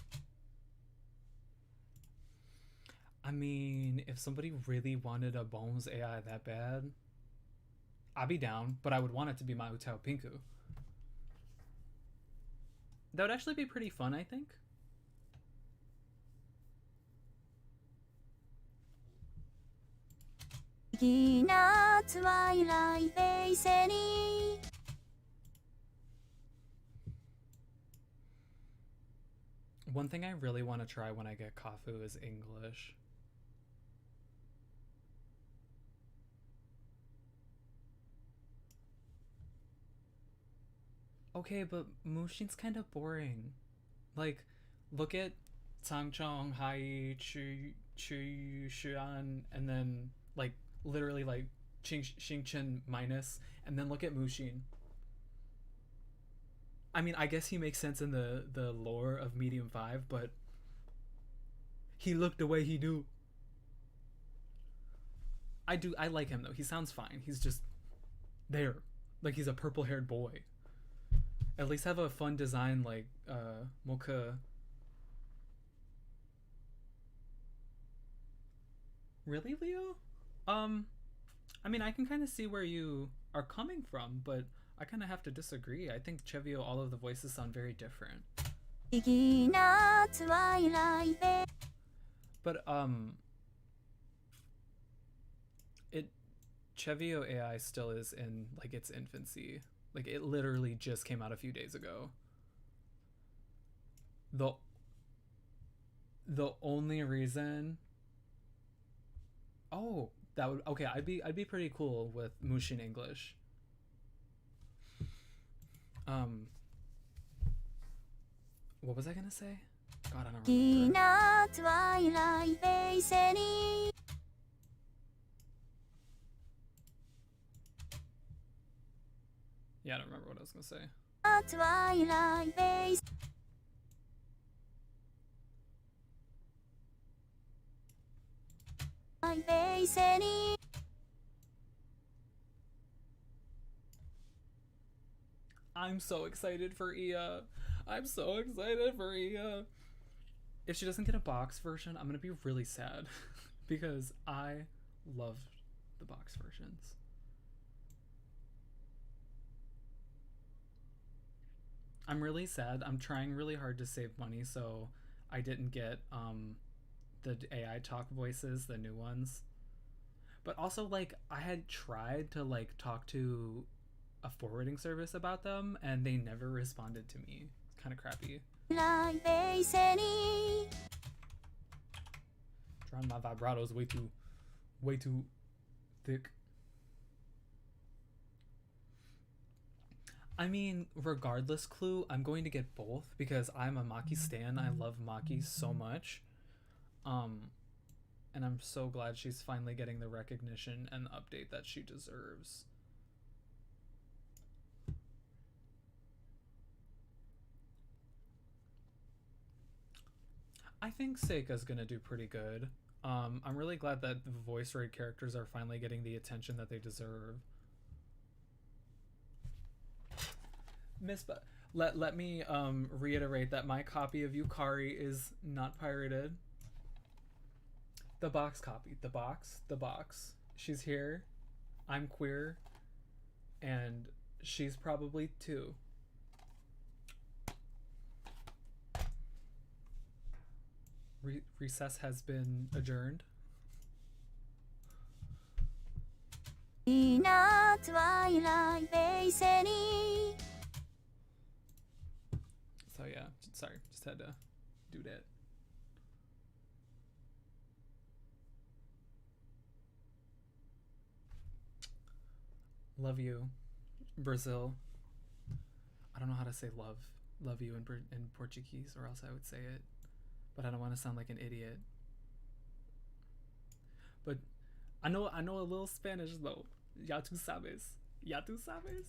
I mean, if somebody really wanted a Bones AI that bad, I'd be down, but I would want it to be my Utao Pinku. That would actually be pretty fun, I think. Twilight Bay City. One thing I really want to try when I get Kafu is English. Okay, but Mushin's kind of boring. Like, look at Changchong, Hai, Chu, Xuan, and then, like, literally, like, Xingchen minus, and then look at Mushin. I mean, I guess he makes sense in the lore of Medium 5, but he looked the way he do. I like him, though. He sounds fine. He's just there. Like, he's a purple-haired boy. At least have a fun design like Mocha. Really, Leo? I mean, I can kind of see where you are coming from, but I kind of have to disagree. I think CeVIO, all of the voices sound very different. But it CeVIO AI still is in like its infancy. Like it literally just came out a few days ago. The only reason. Oh, that would okay. I'd be pretty cool with Mushin English. What was I gonna say? God, I don't remember. Twilight Bay City. Yeah, I don't remember what I was gonna say. Twilight Bay. Bay City. I'm so excited for Ia. I'm so excited for Ia. If she doesn't get a box version, I'm gonna be really sad because I love the box versions. I'm really sad. I'm trying really hard to save money, so I didn't get the AI talk voices, the new ones. But also, like, I had tried to like talk to a forwarding service about them, and they never responded to me. It's kind of crappy. Drawing my vibratos way too thick. I mean, regardless, Clue, I'm going to get both because I'm a Maki stan. I love Maki so much. Um, and I'm so glad she's finally getting the recognition and the update that she deserves. I think Seika's gonna do pretty good. I'm really glad that the voice rate characters are finally getting the attention that they deserve. Miss, let me reiterate that my copy of Yukari is not pirated. The box copy, the box. She's here. I'm queer, and she's probably too. Recess has been adjourned. So yeah, sorry, just had to do that. Love you, Brazil. I don't know how to say love. Love you in Portuguese, or else I would say it. But I don't want to sound like an idiot. But I know a little Spanish though. Ya tú sabes. Ya tú sabes.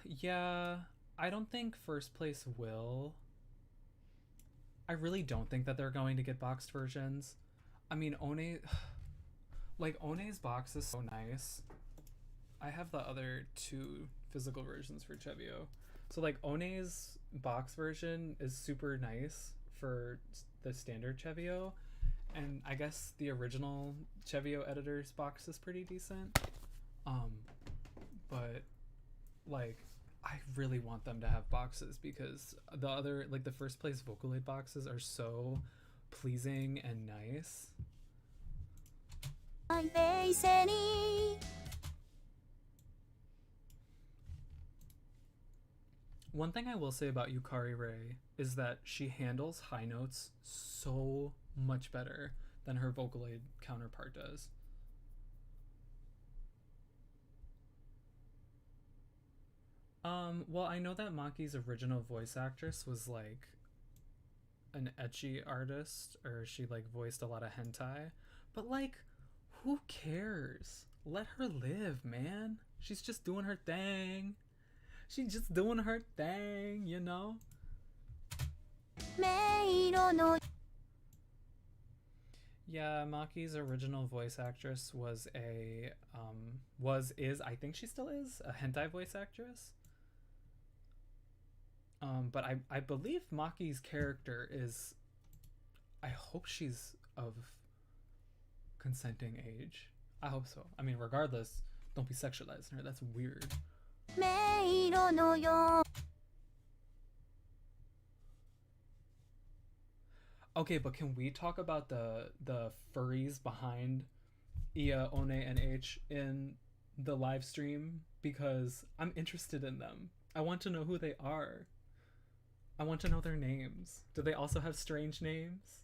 Yeah, I don't think first place will. I really don't think that they're going to get boxed versions. I mean, One, like One's box is so nice. I have the other two physical versions for CeVIO. So like One's box version is super nice for the standard CeVIO, and I guess the original CeVIO editor's box is pretty decent. But like I really want them to have boxes because the other, like the first place Vocaloid boxes are so pleasing and nice. One thing I will say about Yukari Ray is that she handles high notes so much better than her Vocaloid counterpart does. Well, I know that Maki's original voice actress was like an ecchi artist, or she like voiced a lot of hentai, but like, who cares? Let her live, man. She's just doing her thing. She's just doing her thing, you know? Yeah, Maki's original voice actress was I think she still is, a hentai voice actress. But I believe Maki's character is, I hope she's of consenting age. I hope so. I mean, regardless, don't be sexualizing her. That's weird. Okay, but can we talk about the furries behind Ia, One, and H in the live stream? Because I'm interested in them. I want to know who they are. I want to know their names. Do they also have strange names?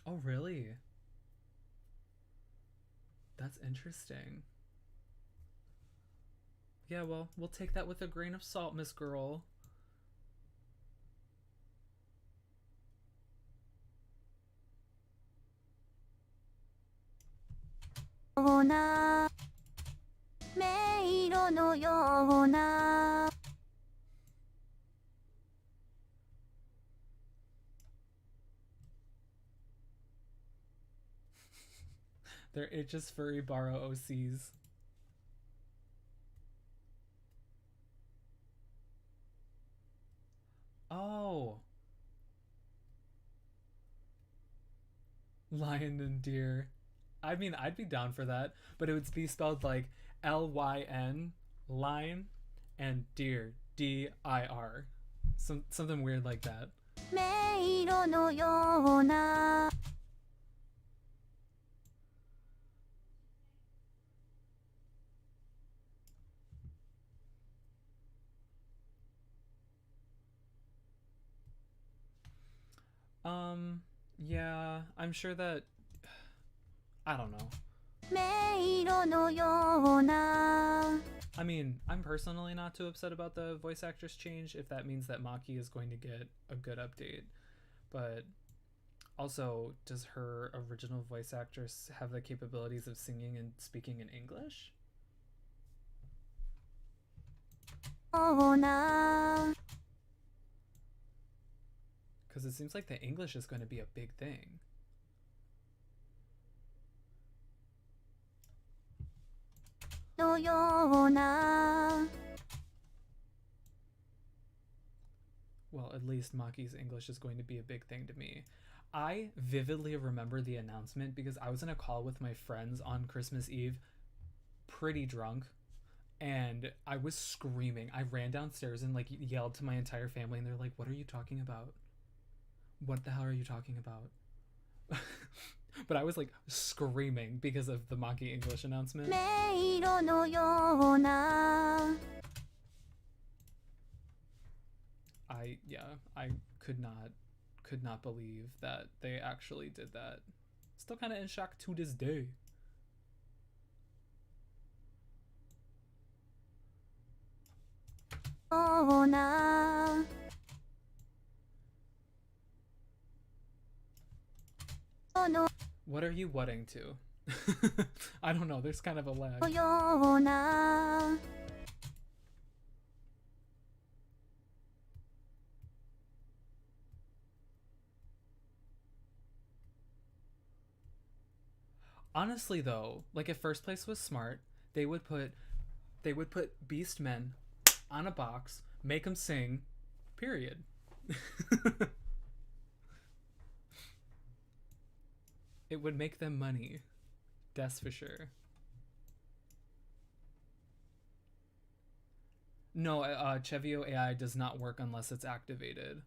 Oh, really? That's interesting. Yeah, well, we'll take that with a grain of salt, Miss Girl. They're just furry borrow OCs. Oh. Lion and deer. I mean, I'd be down for that, but it would be spelled like LYN, line, and deer, DIR. Something weird like that. Yeah, I'm sure that I don't know. 迷路のような I mean, I'm personally not too upset about the voice actress change if that means that Maki is going to get a good update. But also, does her original voice actress have the capabilities of singing and speaking in English? ような Because it seems like the English is going to be a big thing. のような Well, at least Maki's English is going to be a big thing to me. I vividly remember the announcement because I was in a call with my friends on Christmas Eve, pretty drunk, and I was screaming. I ran downstairs and like yelled to my entire family, and they're like, "What are you talking about? What the hell are you talking about?" But I was like screaming because of the Maki English announcement. 迷路のような I could not believe that they actually did that. Still kind of in shock to this day. ような の What are you whatting to? I don't know. There's kind of a lag. ような Honestly, though, like if First Place was smart, they would put Beast Men on a box, make them sing, period. It would make them money. That's for sure. No, CeVIO AI does not work unless it's activated.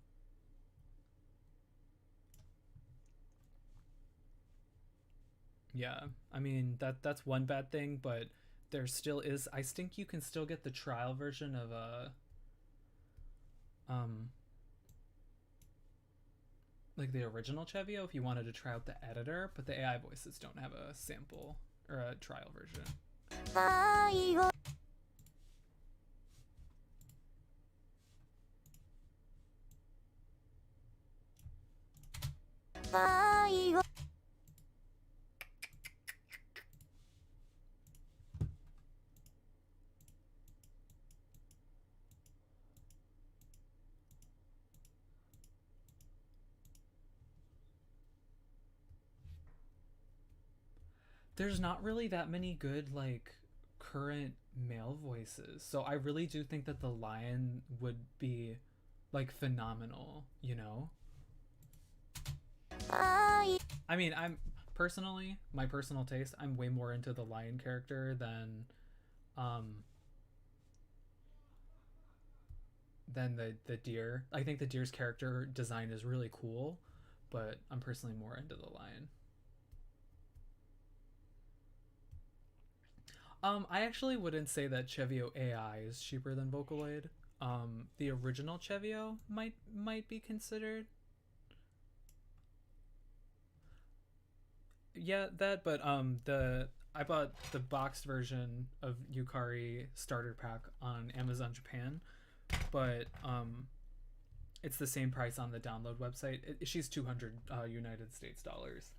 Yeah, I mean that's one bad thing, but there still is. I think you can still get the trial version of um like the original CeVIO if you wanted to try out the editor, but the AI voices don't have a sample or a trial version. 最後 最後 There's not really that many good like current male voices, so I really do think that the lion would be like phenomenal, you know? I mean, I'm personally, my personal taste, I'm way more into the lion character um than the deer. I think the deer's character design is really cool, but I'm personally more into the lion. I actually wouldn't say that CeVIO AI is cheaper than Vocaloid. The original CeVIO might be considered. Yeah, that. But the I bought the boxed version of Yukari starter pack on Amazon Japan, but it's the same price on the download website. She's 200 United States dollars.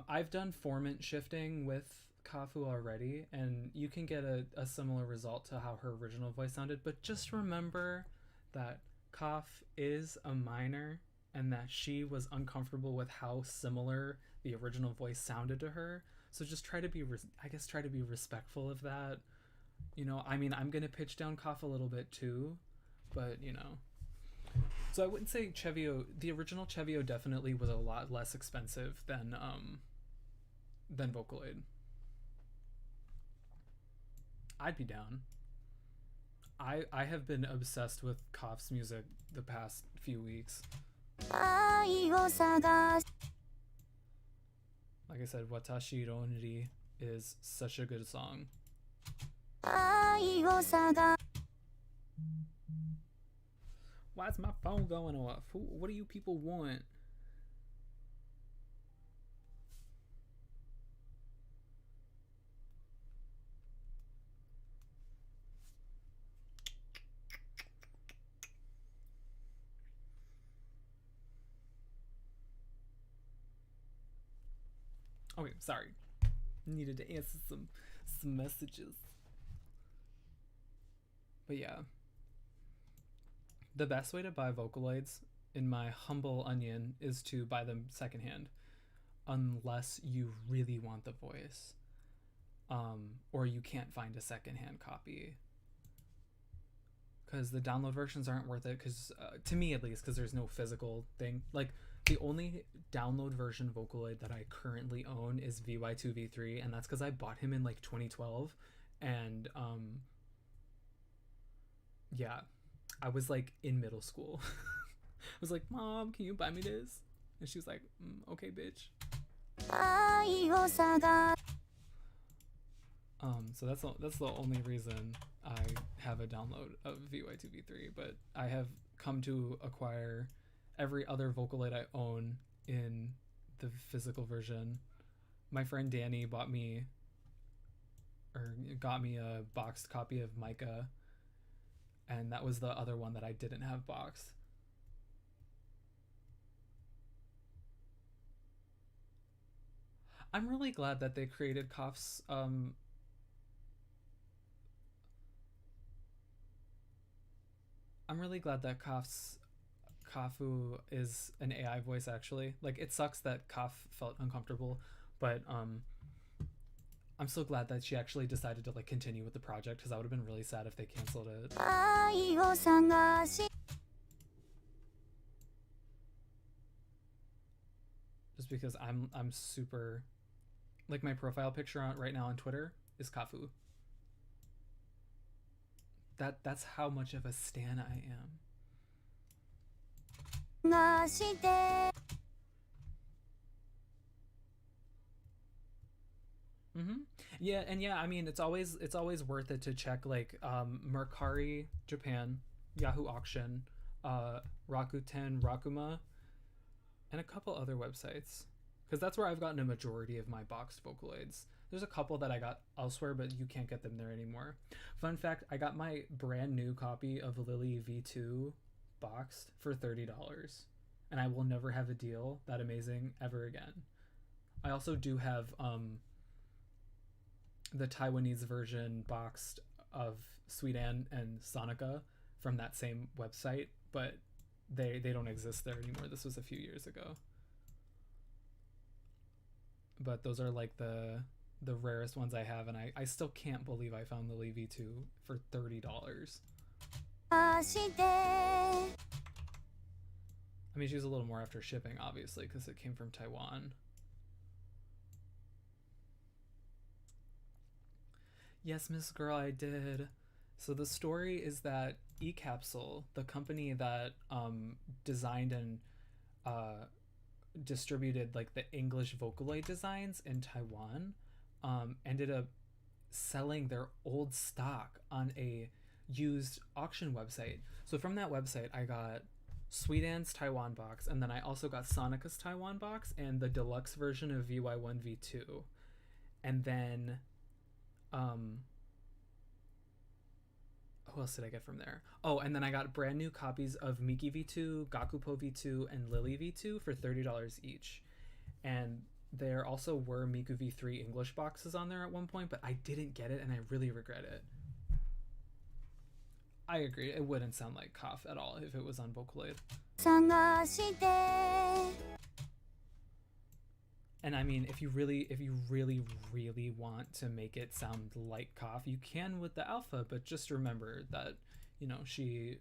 I've done formant shifting with Kafu already, and you can get a similar result to how her original voice sounded. But just remember that Kaf is a minor, and that she was uncomfortable with how similar the original voice sounded to her. So just try to be, I guess, try to be respectful of that. You know, I mean, I'm gonna pitch down Kaf a little bit too, but you know, so I wouldn't say CeVIO. The original CeVIO definitely was a lot less expensive than Vocaloid. I'd be down. I have been obsessed with Koff's music the past few weeks. 愛を探す Like I said, Watashi Ronri is such a good song. 愛を探 Why is my phone going off? What do you people want? Okay, sorry. Needed to answer some messages. But yeah. The best way to buy Vocaloids, in my humble onion, is to buy them secondhand. Unless you really want the voice. Or you can't find a secondhand copy. Because the download versions aren't worth it, because to me at least, because there's no physical thing. Like, the only download version Vocaloid that I currently own is VY2V3, and that's because I bought him in like 2012, and yeah, I was like in middle school. I was like, Mom, can you buy me this? And she was like, okay, bitch. 愛を探 So that's the only reason I have a download of VY2V3, but I have come to acquire every other Vocaloid I own in the physical version. My friend Danny got me a boxed copy of Micah, and that was the other one that I didn't have boxed. I'm really glad that they created Kaf's I'm really glad that Kafu is an AI voice, actually. Like, it sucks that Kaf felt uncomfortable, but I'm so glad that she actually decided to like continue with the project, because I would have been really sad if they canceled it. 愛を探し Just because I'm super, like, my profile picture right now on Twitter is Kafu. That's how much of a stan I am. がして Yeah, and yeah, I mean, it's always worth it to check like Mercari Japan, Yahoo Auction, Rakuten Rakuma, and a couple other websites, because that's where I've gotten a majority of my boxed Vocaloids. There's a couple that I got elsewhere, but you can't get them there anymore. Fun fact, I got my brand new copy of Lily V2 boxed for $30, and I will never have a deal that amazing ever again. I also do have the Taiwanese version boxed of Sweet Anne and Sonica from that same website, but they don't exist there anymore. This was a few years ago. But those are like the rarest ones I have, and I still can't believe I found Lily V2 for $30. して I mean, she was a little more after shipping, obviously, because it came from Taiwan. Yes, Miss Girl, I did. So the story is that eCapsule, the company that designed and distributed like the English Vocaloid designs in Taiwan, ended up selling their old stock on a used auction website. So from that website, I got Sweet Anne's Taiwan box, and then I also got Sonica's Taiwan box and the deluxe version of VY1V2. And then who else did I get from there? Oh, and then I got brand new copies of Miki V2, Gakupo V2, and Lily V2 for $30 each. And there also were Miku V3 English boxes on there at one point, but I didn't get it, and I really regret it. I agree, it wouldn't sound like Cough at all if it was on Vocaloid. 探して And I mean, if you really want to make it sound like Cough, you can with the alpha, but just remember that, you know, she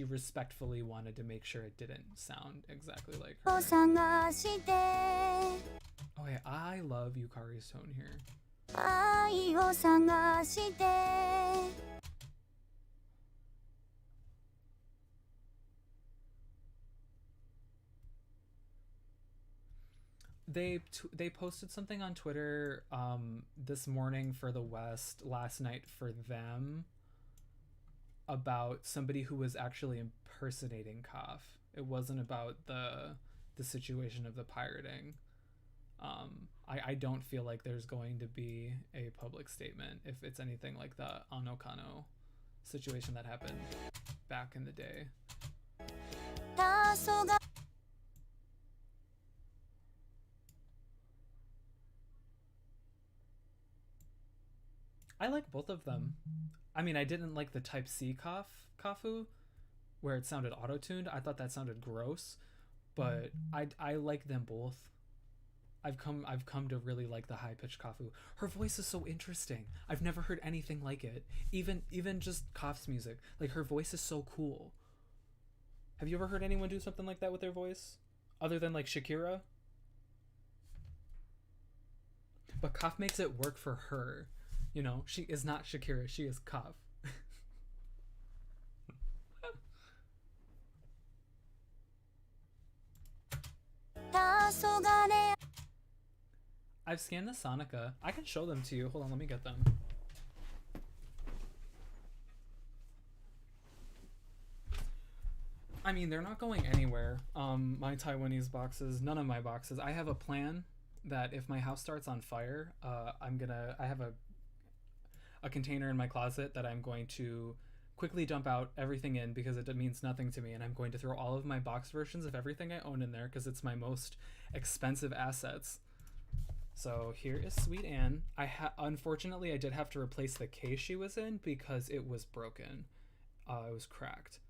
respectfully wanted to make sure it didn't sound exactly like her. 探して Okay, I love Yukari's tone here. 愛を探して they posted something on Twitter this morning for the West, last night for them, about somebody who was actually impersonating Kaf. It wasn't about the situation of the pirating. I don't feel like there's going to be a public statement if it's anything like the Ano Kano situation that happened back in the day. I like both of them. I mean, I didn't like the Type C Kafu, where it sounded auto-tuned. I thought that sounded gross, but I like them both. I've come to really like the high-pitched Kafu. Her voice is so interesting. I've never heard anything like it. Even just Kaf's music. Like, her voice is so cool. Have you ever heard anyone do something like that with their voice? Other than, like, Shakira? But Kaf makes it work for her. You know, she is not Shakira, she is Kaf. I've scanned the Sonica. I can show them to you. Hold on, let me get them. I mean, they're not going anywhere. My Taiwanese boxes, none of my boxes. I have a plan that if my house starts on fire, I have a container in my closet that I'm going to quickly dump out everything in because it means nothing to me, and I'm going to throw all of my box versions of everything I own in there because it's my most expensive assets. So here is Sweet Anne. Unfortunately, I did have to replace the case she was in because it was broken. It was cracked,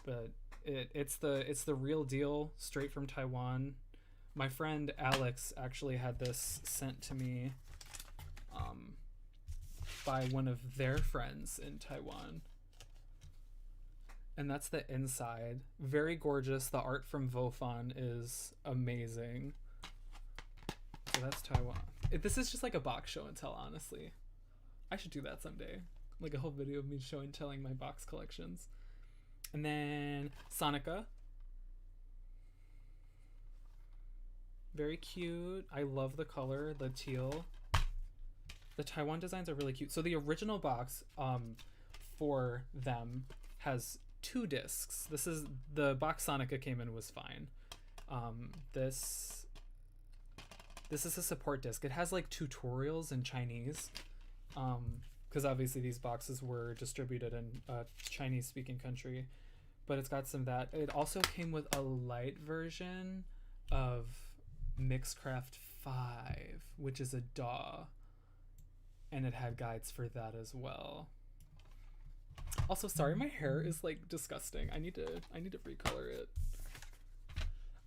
but it's the real deal, straight from Taiwan. My friend Alex actually had this sent to me by one of their friends in Taiwan. And that's the inside. Very gorgeous. The art from Vofan is amazing. So that's Taiwan. This is just like a box show and tell, honestly. I should do that someday. Like a whole video of me show and telling my box collections. And then Sonica. Very cute. I love the color, the teal. The Taiwan designs are really cute. So the original box for them has 2 discs. This is the box Sonica came in was fine. This is a support disc. It has like tutorials in Chinese, because obviously these boxes were distributed in a Chinese speaking country, but it's got some of that. It also came with a light version of Mixcraft 5, which is a DAW. And it had guides for that as well. Also, sorry, my hair is like disgusting. I need to recolor it.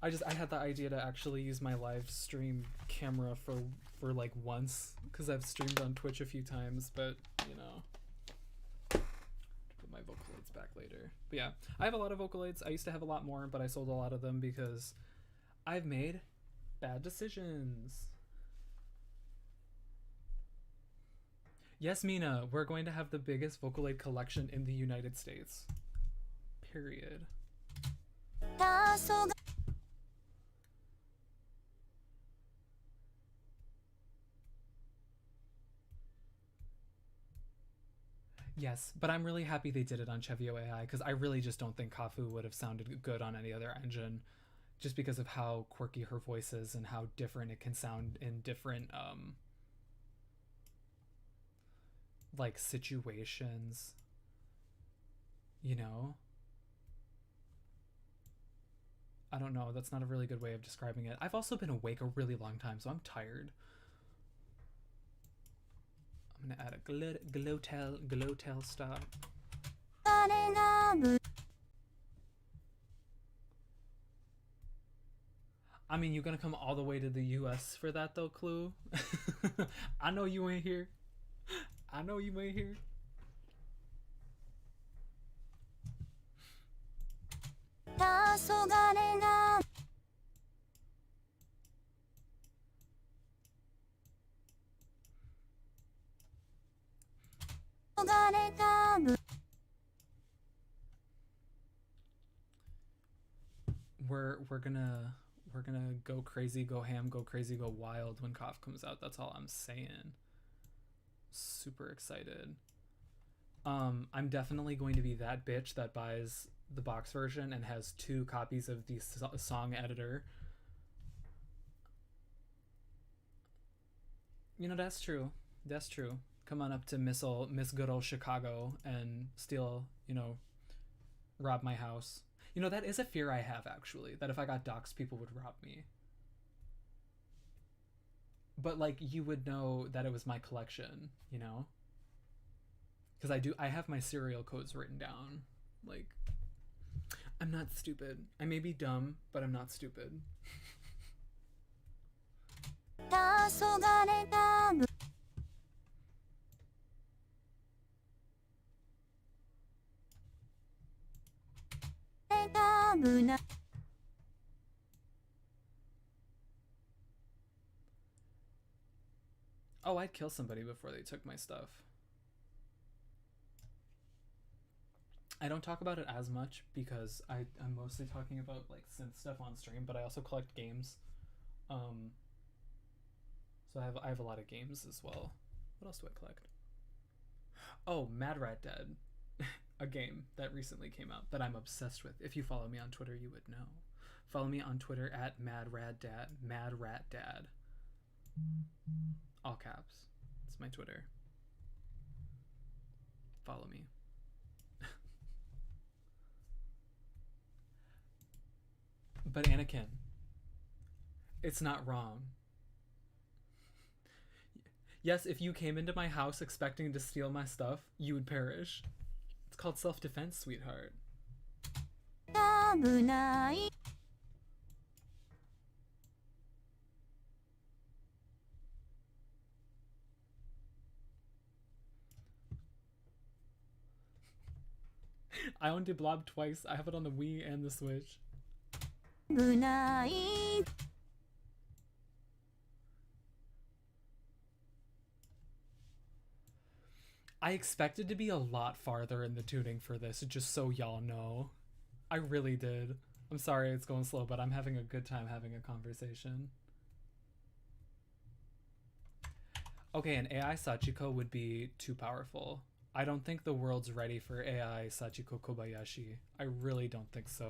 I had the idea to actually use my live stream camera for like once, because I've streamed on Twitch a few times, but you know, put my Vocaloids back later. But yeah, I have a lot of Vocaloids. I used to have a lot more, but I sold a lot of them because I've made bad decisions. Yes, Mina, we're going to have the biggest Vocaloid collection in the United States. Period. Yes, but I'm really happy they did it on CeVIO AI because I really just don't think Kafu would have sounded good on any other engine, just because of how quirky her voice is and how different it can sound in different like situations, you know? I don't know, that's not a really good way of describing it. I've also been awake a really long time, so I'm tired. I'm gonna add a glotel stop. I mean, you gonna come all the way to the US for that though, Clue? I know you ain't here. I know you ain't here. We're gonna we're gonna go crazy, go ham, go crazy, go wild when KOF comes out. That's all I'm saying. Super excited. I'm definitely going to be that bitch that buys the box version and has 2 copies of the song editor. You know, that's true. That's true. Come on up to Miss Good Old Chicago and steal, rob my house. You know, that is a fear I have, actually, that if I got doxxed, people would rob me. But, like, you would know that it was my collection, you know? Because I have my serial codes written down. Like, I'm not stupid. I may be dumb, but I'm not stupid. Oh, I'd kill somebody before they took my stuff. I don't talk about it as much because I'm mostly talking about like synth stuff on stream, but I also collect games. So I have a lot of games as well. What else do I collect? Oh, Mad Rat Dad, a game that recently came out that I'm obsessed with. If you follow me on Twitter, you would know. Follow me on Twitter at Mad Rat Dad. All caps. It's my Twitter. Follow me. But Anakin, it's not wrong. Yes, if you came into my house expecting to steal my stuff, you would perish. It's called self-defense, sweetheart. I owned a Blob twice. I have it on the Wii and the Switch. I expected to be a lot farther in the tuning for this, just so y'all know. I really did. I'm sorry it's going slow, but I'm having a good time having a conversation. Okay, an AI Sachiko would be too powerful. I don't think the world's ready for AI Sachiko Kobayashi. I really don't think so.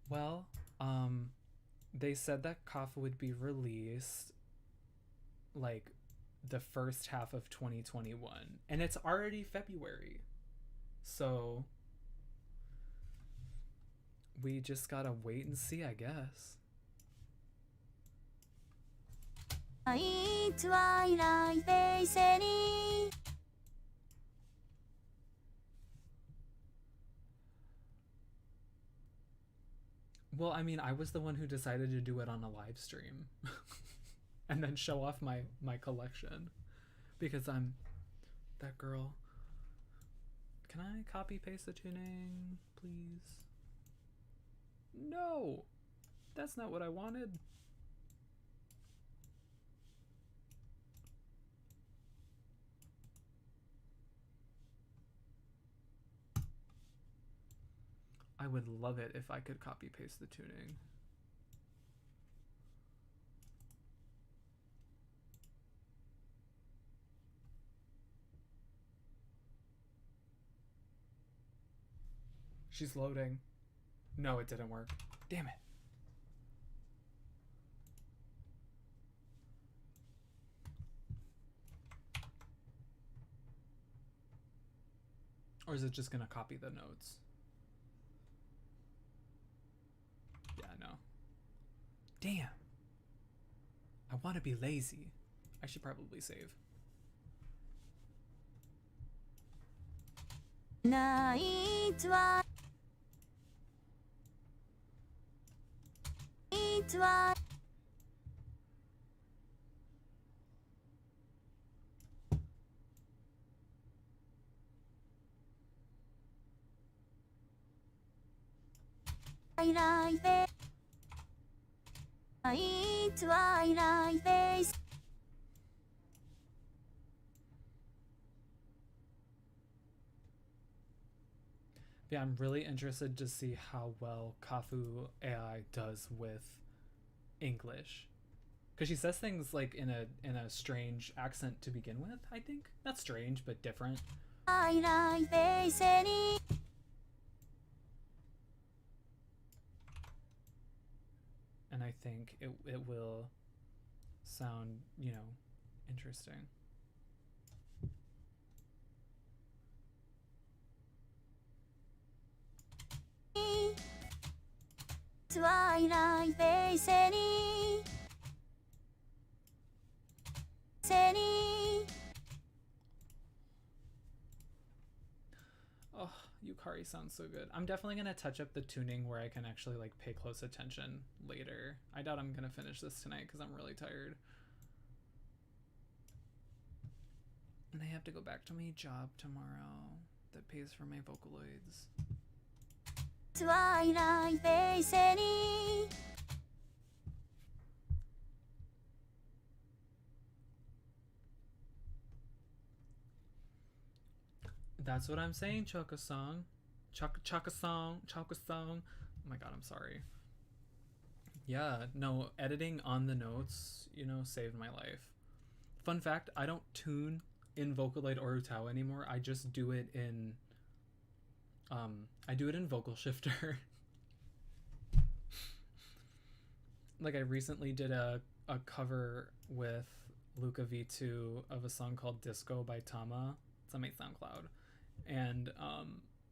Well, they said that KOF would be released like the first half of 2021, and it's already February. So we just gotta wait and see, I guess. Well, I mean, I was the one who decided to do it on a live stream and then show off my collection because I'm that girl. Can I copy paste the tuning, please? No, that's not what I wanted. I would love it if I could copy paste the tuning. She's loading. No, it didn't work. Damn it. Or is it just gonna copy the notes? Yeah, no. Damn. I want to be lazy. I should probably save. Yeah, I'm really interested to see how well Kafu AI does with English, because she says things like in a strange accent to begin with. I think not strange, but different. And I think it will sound, you know, interesting. Twilight Bay Oh, Yukari sounds so good. I'm definitely gonna touch up the tuning where I can actually like pay close attention later. I doubt I'm gonna finish this tonight because I'm really tired. And I have to go back to my job tomorrow that pays for my Vocaloids. Twilight Bay That's what I'm saying, Choka Song. Choka Song. Choka Song. Oh my god, I'm sorry. Yeah, no, editing on the notes, you know, saved my life. Fun fact, I don't tune in Vocaloid or Utao anymore. I just do it in I do it in Vocal Shifter. Like I recently did a cover with Luca V2 of a song called Disco by Tama. It's on my SoundCloud. And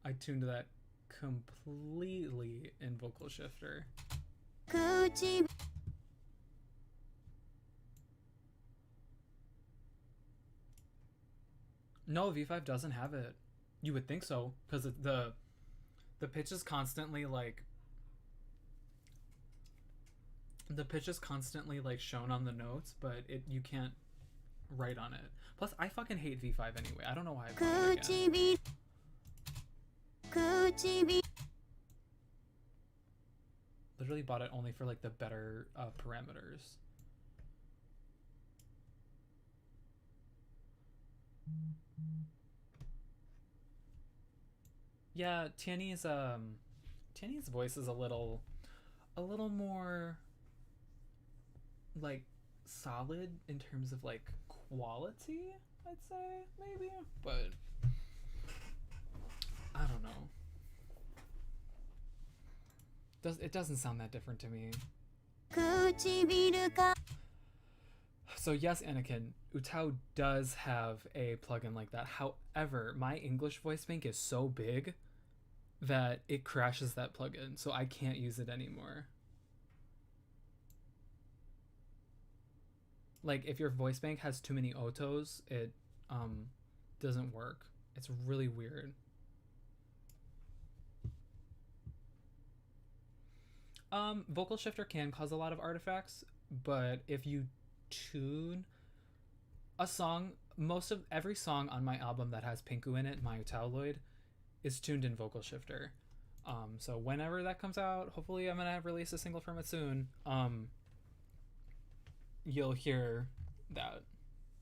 I tuned that completely in Vocal Shifter. No, V5 doesn't have it. You would think so, because the pitch is constantly like shown on the notes, but you can't write on it. Plus, I fucking hate V5 anyway. I don't know why I bought it again. Literally bought it only for like the better parameters. Yeah, Tiany's voice is a little more like solid in terms of like quality, I'd say, maybe, but I don't know. It doesn't sound that different to me. So yes, Anakin, Utao does have a plugin like that. However, my English voice bank is so big that it crashes that plugin, so I can't use it anymore. Like if your voice bank has too many otos, it doesn't work. It's really weird. Vocal Shifter can cause a lot of artifacts, but if you tune a song, most of every song on my album that has Pinku in it, my Utauloid, is tuned in Vocal Shifter. So whenever that comes out, hopefully I'm gonna release a single from it soon. You'll hear that.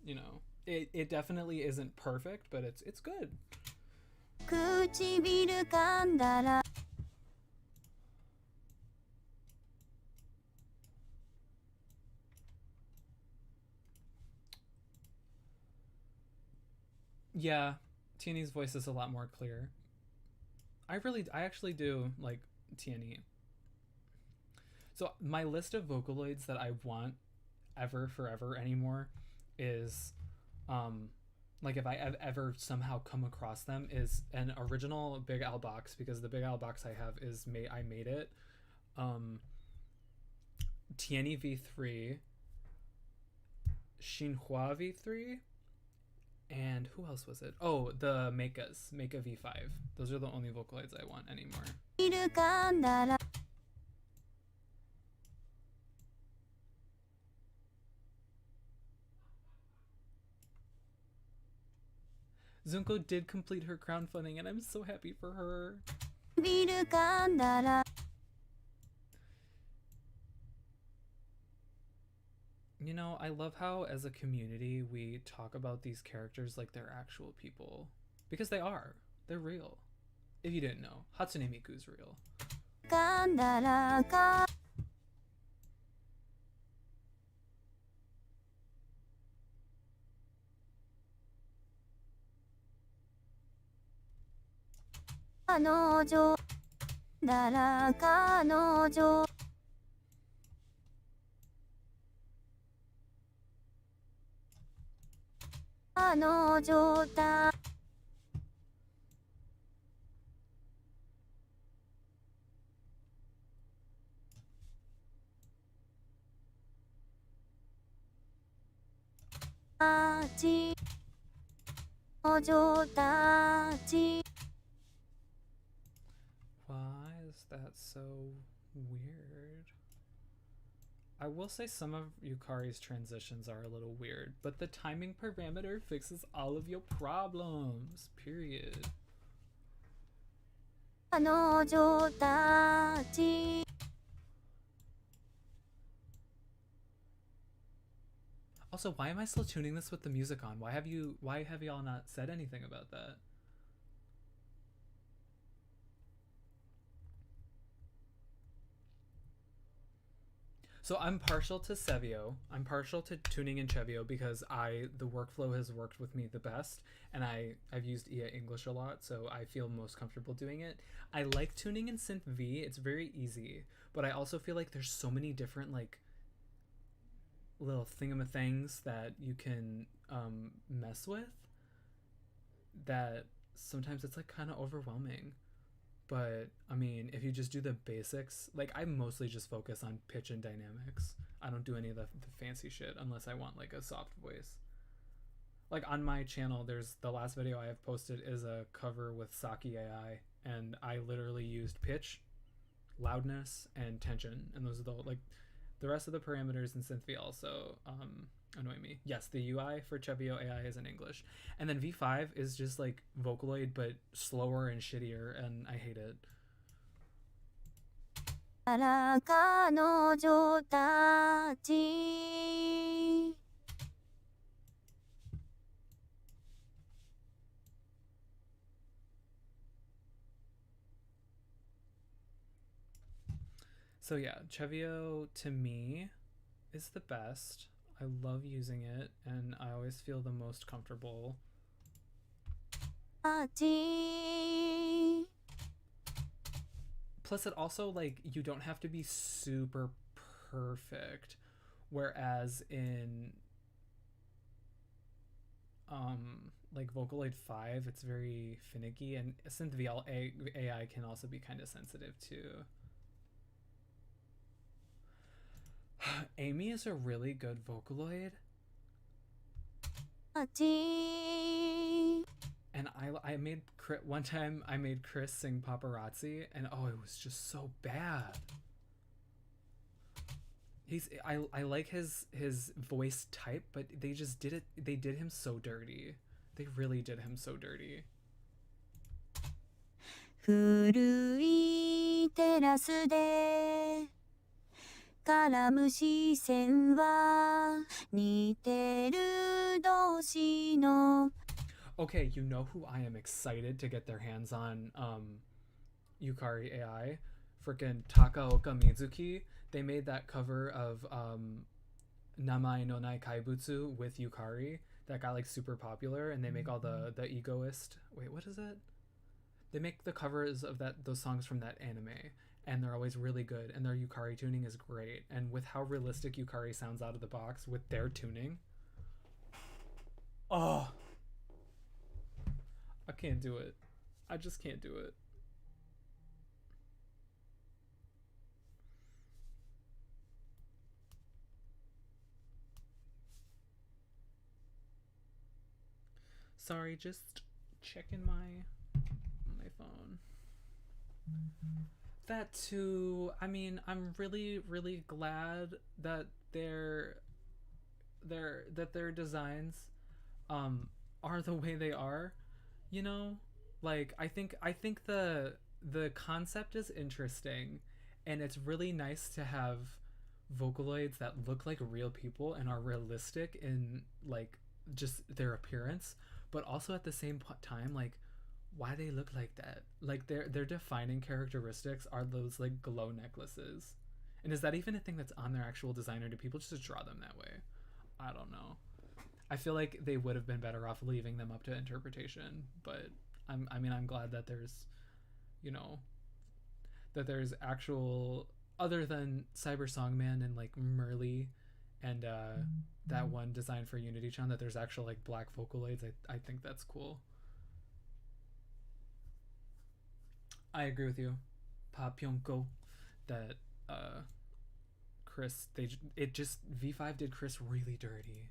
You know, it definitely isn't perfect, but it's good. Yeah, Tiany's voice is a lot more clear. I actually do like Tiany. So my list of Vocaloids that I want forever anymore is like if I have ever somehow come across them is an original Big Al box, because the Big Al box I have is I made it. Tiany V3, Xinhua V3, and who else was it? Oh, the Meika V5. Those are the only Vocaloids I want anymore. Zunko did complete her crowdfunding, and I'm so happy for her. You know, I love how as a community we talk about these characters like they're actual people, because they are. They're real. If you didn't know, Hatsune Miku's real. 噛んだらか彼女だら彼女彼女だち彼女たち Why is that so weird? I will say some of Yukari's transitions are a little weird, but the timing parameter fixes all of your problems. Period. 彼女たち Also, why am I still tuning this with the music on? Why have y'all not said anything about that? So I'm partial to CeVIO. I'm partial to tuning in CeVIO because the workflow has worked with me the best, and I've used EA English a lot, so I feel most comfortable doing it. I like tuning in CynthV. It's very easy, but I also feel like there's so many different like little thingamathings that you can mess with that sometimes it's like kind of overwhelming. But I mean, if you just do the basics, like I mostly just focus on pitch and dynamics. I don't do any of the fancy shit unless I want like a soft voice. Like on my channel, there's the last video I have posted is a cover with Saki AI, and I literally used pitch, loudness, and tension, and those are the rest of the parameters in CynthV also annoy me. Yes, the UI for CeVIO AI is in English. And then V5 is just like Vocaloid, but slower and shittier, and I hate it. あら彼女たち So yeah, CeVIO to me is the best. I love using it, and I always feel the most comfortable. たち Plus, it also like you don't have to be super perfect, whereas in like Vocaloid 5, it's very finicky, and CynthV AI can also be kind of sensitive too. Amy is a really good Vocaloid, たち and I made one time I made Chris sing Paparazzi, and oh, it was just so bad. I like his voice type, but they just did him so dirty. They really did him so dirty. 古いテラスで絡む視線は似てる同士の Okay, you know who I am excited to get their hands on Yukari AI? Freaking Takaoka Mizuki. They made that cover of Namae no Nai Kaibutsu with Yukari that got like super popular, and they make all the egoist. Wait, what is it? They make the covers of those songs from that anime, and they're always really good, and their Yukari tuning is great. And with how realistic Yukari sounds out of the box with their tuning, oh, I can't do it. I just can't do it. Sorry, just checking my phone. That too. I mean, I'm really really glad that their designs are the way they are, you know? Like I think the concept is interesting, and it's really nice to have Vocaloids that look like real people and are realistic in like just their appearance, but also at the same time like Why they look like that? Like their defining characteristics are those like glow necklaces. And is that even a thing that's on their actual design, or do people just draw them that way? I don't know. I feel like they would have been better off leaving them up to interpretation, but I'm glad that there's, you know, that there's actual, other than Cyber Songman and like Merly and that one design for Unity-chan, that there's actual like black Vocaloids. I think that's cool. I agree with you, Pa Pyonko, that Chris, it just, V5 did Chris really dirty.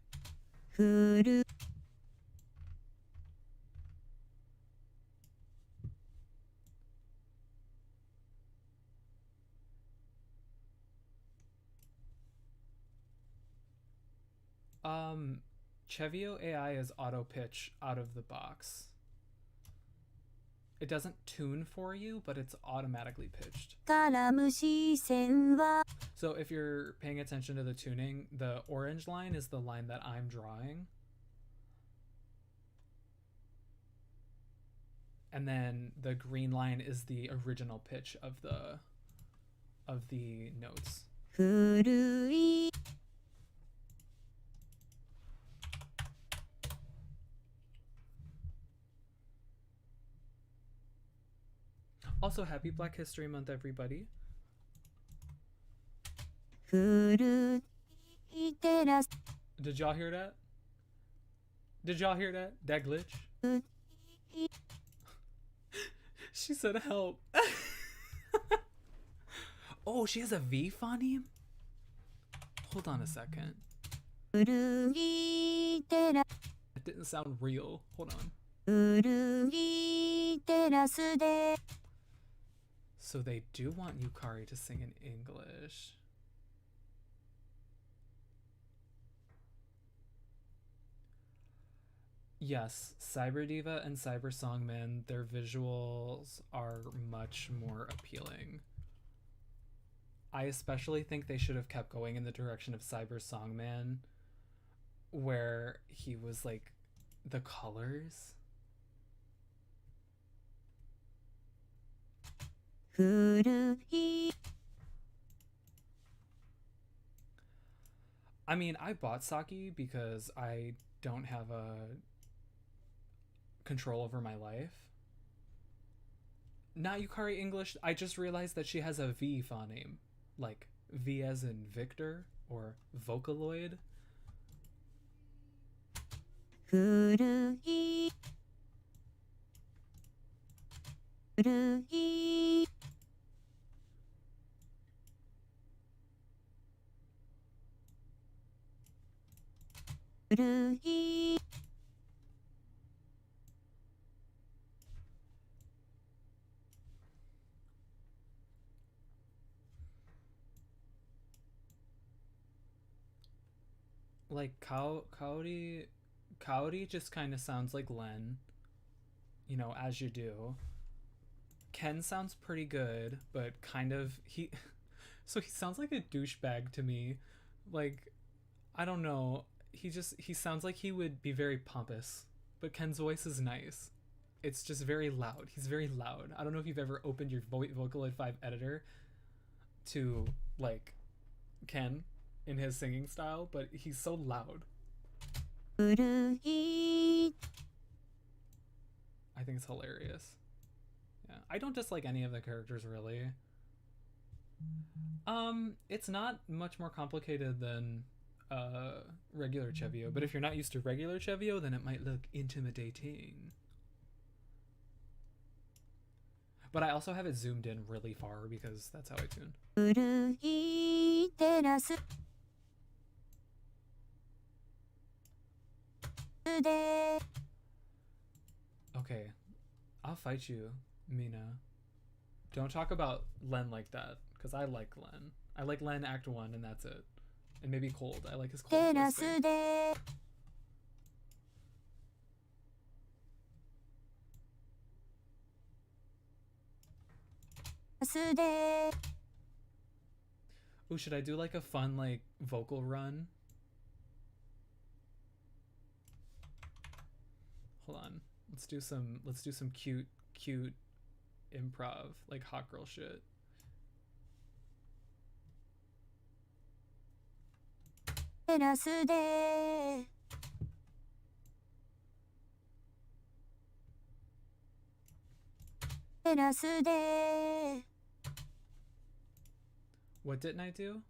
CeVIO AI is auto pitch out of the box. It doesn't tune for you, but it's automatically pitched. So if you're paying attention to the tuning, the orange line is the line that I'm drawing. And then the green line is the original pitch of the notes. Also, happy Black History Month, everybody. Did y'all hear that? Did y'all hear that? That glitch? She said help. Oh, she has a V phoneme? Hold on a second. It didn't sound real. Hold on. So they do want Yukari to sing in English. Yes, Cyber Diva and Cyber Songman, their visuals are much more appealing. I especially think they should have kept going in the direction of Cyber Songman, where he was like the colors. I mean, I bought Saki because I don't have a control over my life. Not Yukari English. I just realized that she has a V phoneme, like V as in Victor or Vocaloid. Like Kaori just kind of sounds like Len, you know, as you do. Ken sounds pretty good, but kind of he so he sounds like a douchebag to me. Like, I don't know. He sounds like he would be very pompous, but Ken's voice is nice. It's just very loud. He's very loud. I don't know if you've ever opened your Vocaloid 5 editor to like Ken in his singing style, but he's so loud. I think it's hilarious. Yeah, I don't dislike any of the characters really. It's not much more complicated than regular CeVIO, but if you're not used to regular CeVIO, then it might look intimidating. But I also have it zoomed in really far because that's how I tune. Okay, I'll fight you, Mina. Don't talk about Len like that, because I like Len. I like Len Act 1 and that's it. And maybe Cold. I like his Cold voice thing. Ooh, should I do like a fun like vocal run? Hold on. Let's do some cute improv, like hot girl shit. What didn't I do?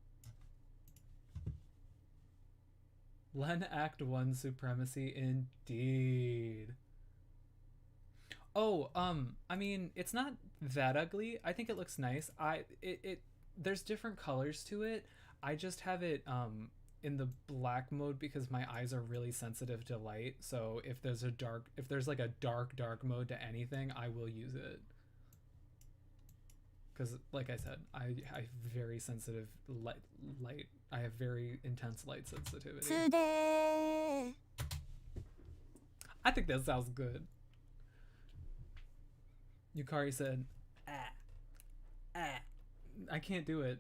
Len Act 1 supremacy indeed. Oh, I mean, it's not that ugly. I think it looks nice. It there's different colors to it. I just have it in the black mode because my eyes are really sensitive to light. So if there's like a dark mode to anything, I will use it. Cuz like I said, I have very sensitive light. I have very intense light sensitivity. I think that sounds good. Yukari said, I can't do it.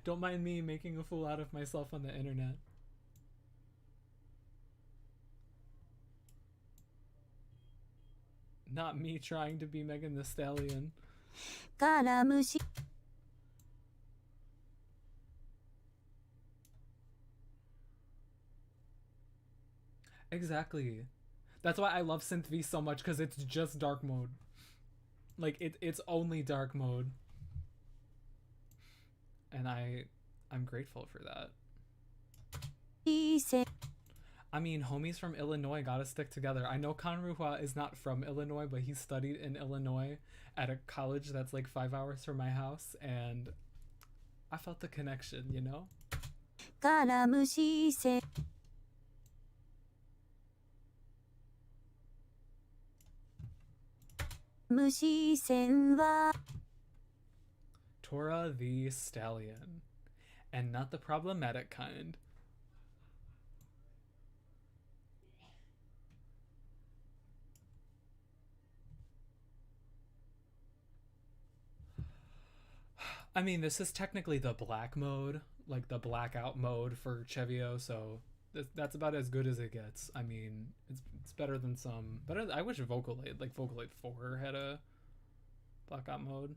Don't mind me making a fool out of myself on the internet. Not me trying to be Megan Thee Stallion. Exactly. That's why I love CeVIO so much, because it's just dark mode. Like it's only dark mode. And I'm grateful for that. I mean, homies from Illinois gotta stick together. I know Kanruhua is not from Illinois, but he studied in Illinois at a college that's like 5 hours from my house, and I felt the connection, you know? Tora the Stallion. And not the problematic kind. I mean, this is technically the black mode, like the blackout mode for CeVIO, so that's about as good as it gets. I mean, it's better than some. But I wish Vocaloid 4 had a blackout mode.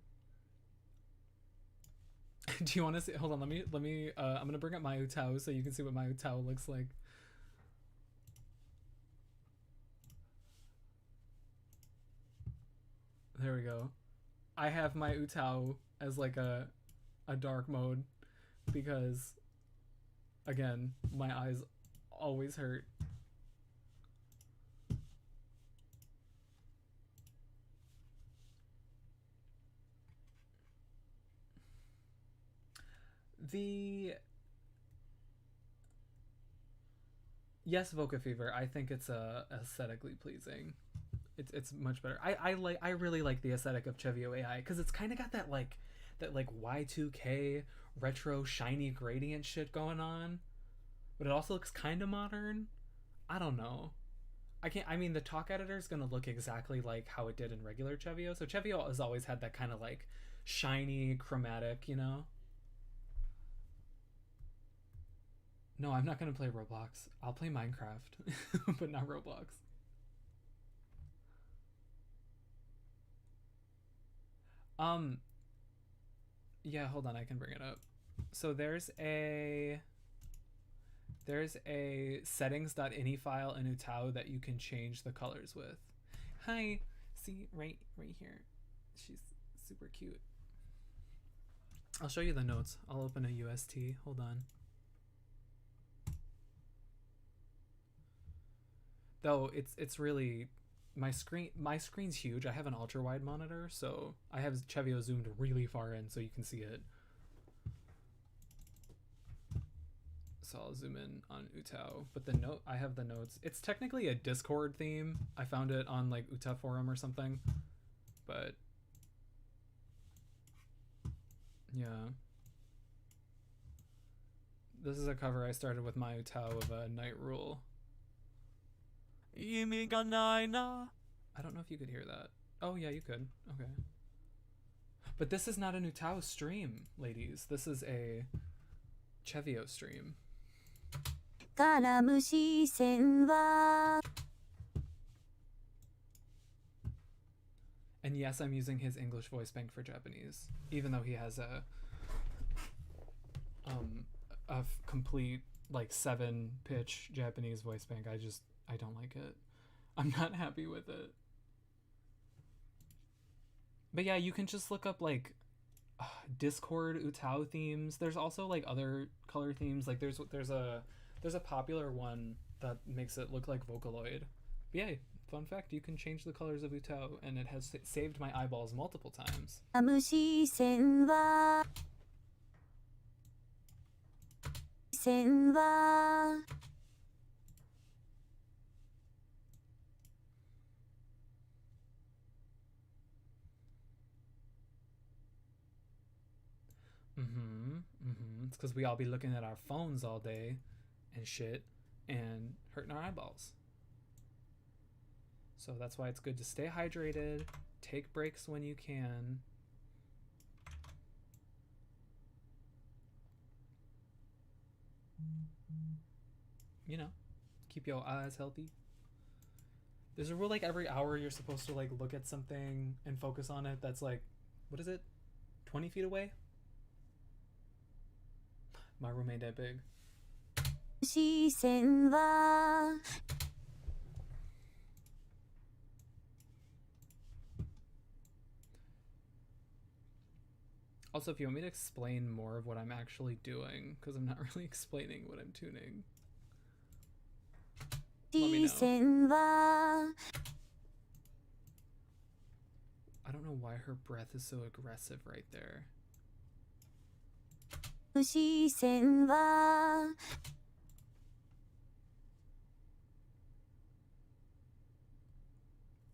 Do you want to see? Hold on, let me. I'm gonna bring up my Utao so you can see what my Utao looks like. There we go. I have my Utao as like a dark mode because, again, my eyes always hurt. Yes, Voca Fever. I think it's aesthetically pleasing. It's much better. I really like the aesthetic of CeVIO AI because it's kind of got that Y2K retro shiny gradient shit going on, but it also looks kind of modern. I don't know. I mean, the talk editor is gonna look exactly like how it did in regular CeVIO. So CeVIO has always had that kind of like shiny chromatic, you know. No, I'm not gonna play Roblox. I'll play Minecraft, but not Roblox. Yeah, hold on, I can bring it up. So there's a settings.ini file in Utao that you can change the colors with. Hi, see right here. She's super cute. I'll show you the notes. I'll open a UST. Hold on. Though it's really my screen's huge. I have an ultra wide monitor, so I have CeVIO zoomed really far in so you can see it. So I'll zoom in on Utao, but I have the notes. It's technically a Discord theme. I found it on like Uta forum or something, but yeah. This is a cover I started with my Utao of a Night Rule. I don't know if you could hear that. Oh yeah, you could. Okay. But this is not a Utao stream, ladies. This is a CeVIO stream. And yes, I'm using his English voice bank for Japanese, even though he has a complete like 7-pitch Japanese voice bank. I don't like it. I'm not happy with it. But yeah, you can just look up like Discord Utao themes. There's also like other color themes. Like there's a popular one that makes it look like Vocaloid. But yeah, fun fact, you can change the colors of Utao, and it has saved my eyeballs multiple times. 無視線は It's because we all be looking at our phones all day and shit and hurting our eyeballs. So that's why it's good to stay hydrated, take breaks when you can. You know, keep your eyes healthy. There's a rule like every hour you're supposed to like look at something and focus on it that's like, what is it, 20 feet away? My room ain't that big. 視線は Also, if you want me to explain more of what I'm actually doing, because I'm not really explaining what I'm tuning, let me 視線は I don't know why her breath is so aggressive right there. 無視線は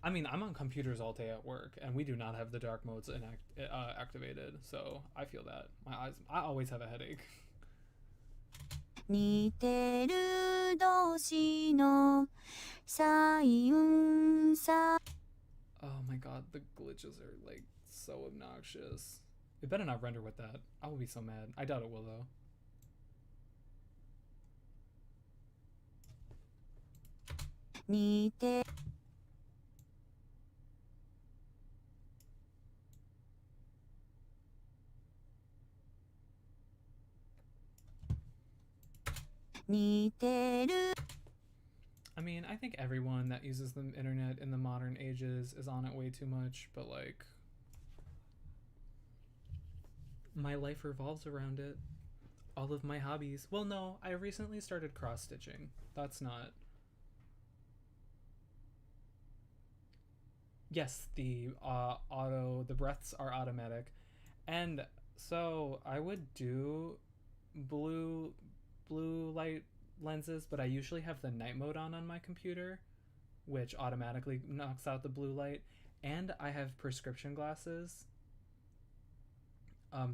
I mean, I'm on computers all day at work, and we do not have the dark modes activated, so I feel that. My eyes, I always have a headache. 似てる同士のサインさ Oh my god, the glitches are like so obnoxious. It better not render with that. I will be so mad. I doubt it will though.「似て 似てる I mean, I think everyone that uses the internet in the modern ages is on it way too much, but like, my life revolves around it. All of my hobbies. Well, no, I recently started cross stitching. That's not. Yes, the breaths are automatic, and so I would do blue light lenses, but I usually have the night mode on my computer, which automatically knocks out the blue light, and I have prescription glasses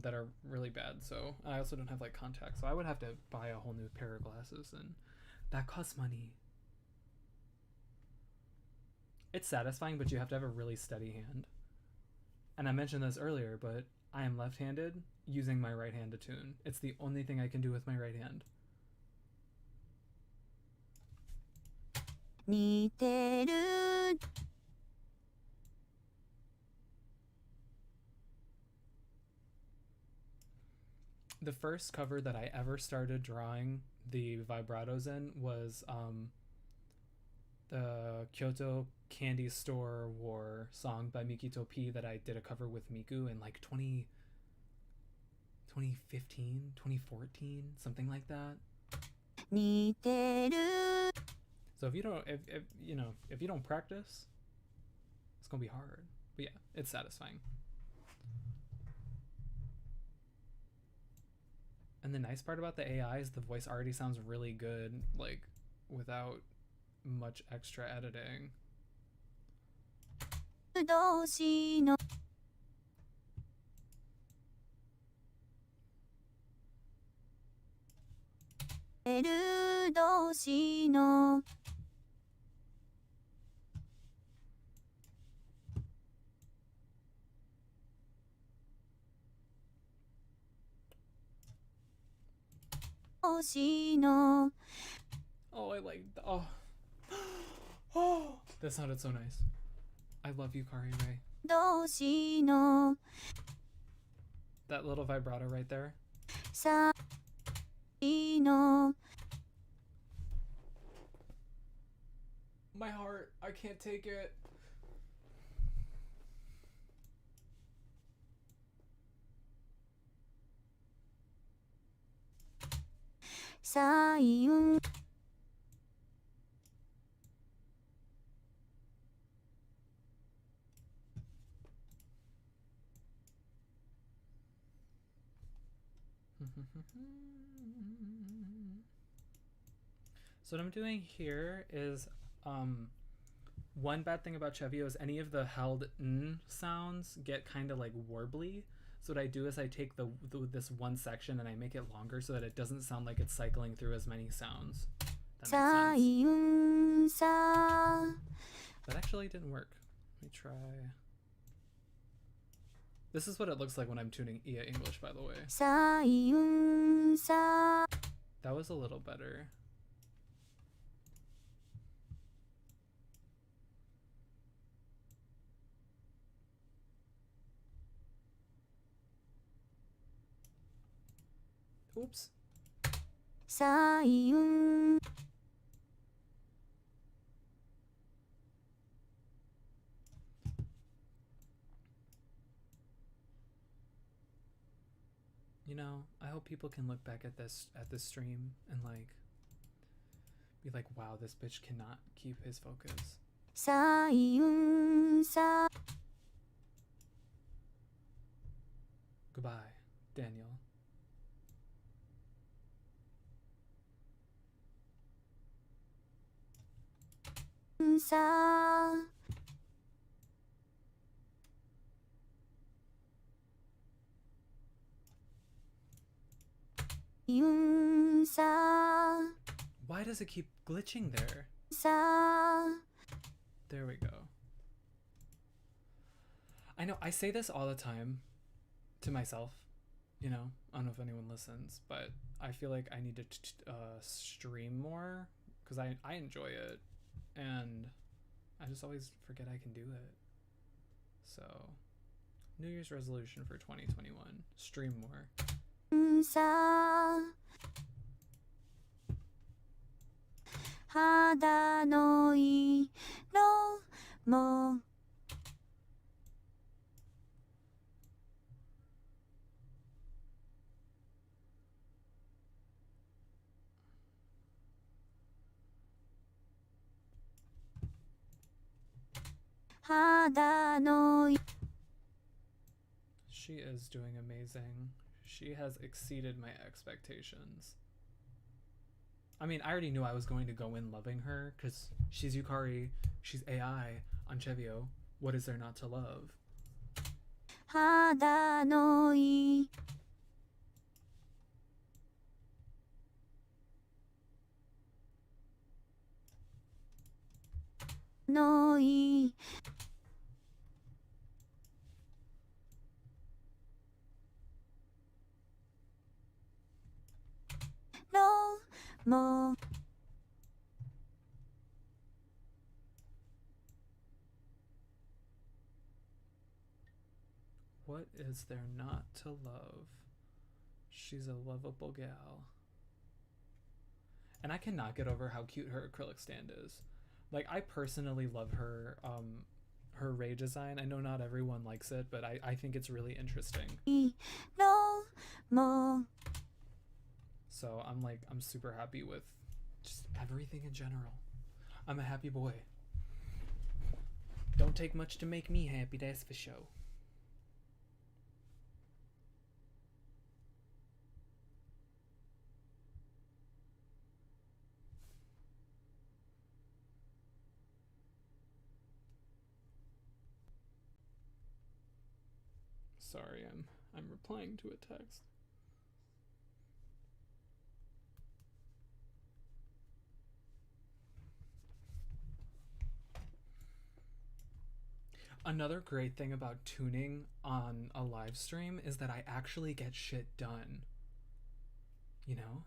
that are really bad, so I also don't have like contacts, so I would have to buy a whole new pair of glasses, and that costs money. It's satisfying, but you have to have a really steady hand. And I mentioned this earlier, but I am left-handed using my right hand to tune. It's the only thing I can do with my right hand. 似てる The first cover that I ever started drawing the vibratos in was the Kyoto Candy Store War song by Mikito P that I did a cover with Miku in like 2015, 2014, something like that. 似てる So if you don't practice, it's gonna be hard. But yeah, it's satisfying. And the nice part about the AI is the voice already sounds really good, like without much extra editing. 同士の る同士の 同士の Oh, I like. Oh, oh, that sounded so nice. I love Yukari Ray. 動詞の That little vibrato right there. さの My heart, I can't take it. 彩雲 So what I'm doing here is one bad thing about CeVIO is any of the held n sounds get kind of like warbly. So what I do is I take this one section and I make it longer so that it doesn't sound like it's cycling through as many sounds. That makes sense. 彩雲さ That actually didn't work. Let me try. This is what it looks like when I'm tuning EA English, by the way. 彩雲さ That was a little better. Oops. 彩雲 You know, I hope people can look back at this stream and like be like, wow, this bitch cannot keep his focus. 彩雲さ Goodbye, Daniel. さ 雲さ Why does it keep glitching there? さ There we go. I know, I say this all the time to myself, you know, I don't know if anyone listens, but I feel like I need to stream more because I enjoy it and I just always forget I can do it. So, New Year's resolution for 2021, stream more. さ肌の色も 肌の She is doing amazing. She has exceeded my expectations. I mean, I already knew I was going to go in loving her because she's Yukari, she's AI on CeVIO. What is there not to love? 肌の色 の色 も What is there not to love? She's a lovable gal. And I cannot get over how cute her acrylic stand is. Like, I personally love her her ray design. I know not everyone likes it, but I think it's really interesting. 色も So I'm super happy with just everything in general. I'm a happy boy. Don't take much to make me happy, that's for sure. Sorry, I'm replying to a text. Another great thing about tuning on a live stream is that I actually get shit done. You know?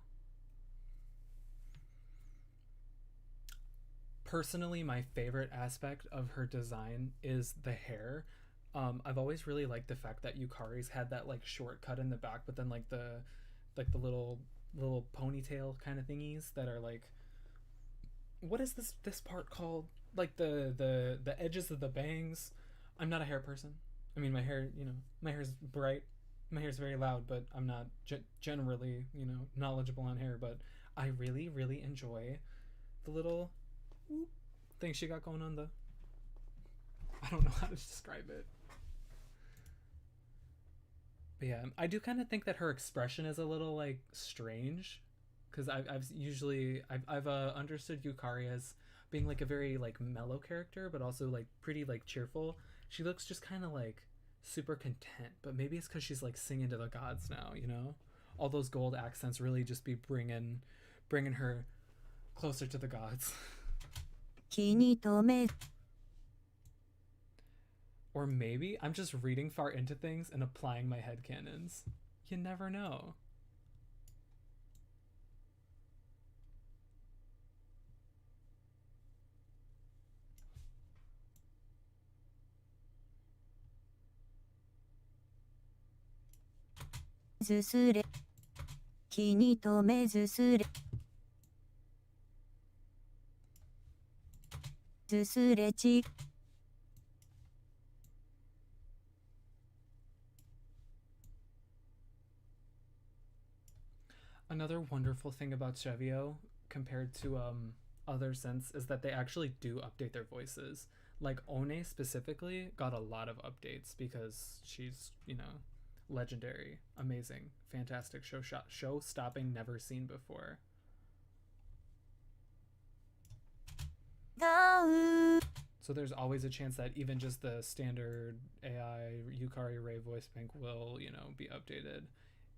Personally, my favorite aspect of her design is the hair. I've always really liked the fact that Yukari's had that like shortcut in the back, but then like the little ponytail kind of thingies that are like, what is this part called? Like the edges of the bangs. I'm not a hair person. I mean, my hair, my hair's bright. My hair's very loud, but I'm not generally, knowledgeable on hair. But I really, really enjoy the little thing she got going on the. I don't know how to describe it. But yeah, I do kind of think that her expression is a little like strange, because I've understood Yukari as being like a very like mellow character, but also like pretty like cheerful. She looks just kind of like super content, but maybe it's because she's like singing to the gods now. All those gold accents really just be bringing her closer to the gods. Or maybe I'm just reading far into things and applying my headcanons. You never know. Another wonderful thing about CeVIO compared to other synths is that they actually do update their voices. Like One specifically got a lot of updates because she's, legendary, amazing, fantastic, show stopping, never seen before. So there's always a chance that even just the standard AI Yukari Ray voice bank will, be updated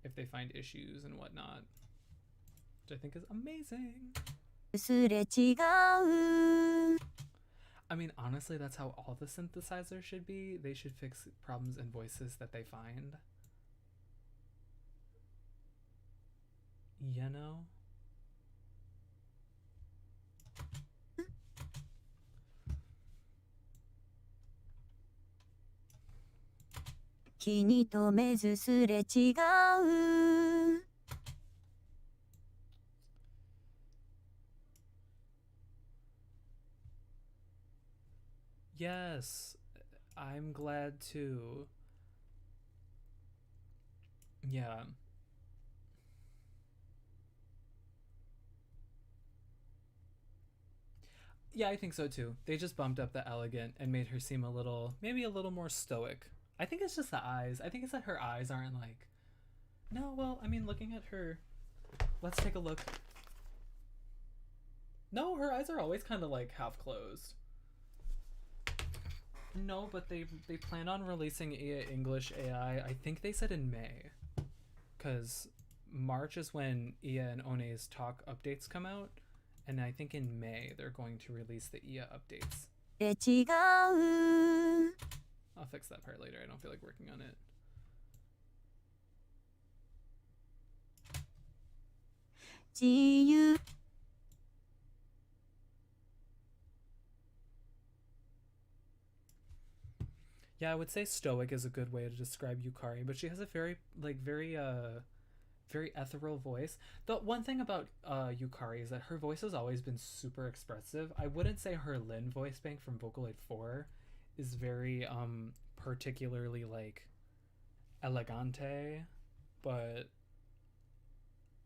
if they find issues and whatnot, which I think is amazing. I mean, honestly, that's how all the synthesizers should be. They should fix problems in voices that they find. You know? Yes, I'm glad too. Yeah. Yeah, I think so too. They just bumped up the elegant and made her seem maybe a little more stoic. I think it's just the eyes. I think it's that her eyes aren't like. No, well, I mean, looking at her. Let's take a look. No, her eyes are always kind of like half closed. No, but they plan on releasing English AI. I think they said in May, because March is when Ia and One's talk updates come out, and I think in May they're going to release the Ia updates. I'll fix that part later. I don't feel like working on it. Yeah, I would say stoic is a good way to describe Yukari, but she has a very very ethereal voice. The one thing about Yukari is that her voice has always been super expressive. I wouldn't say her Lin voice bank from Vocaloid 4 is very particularly like elegante, but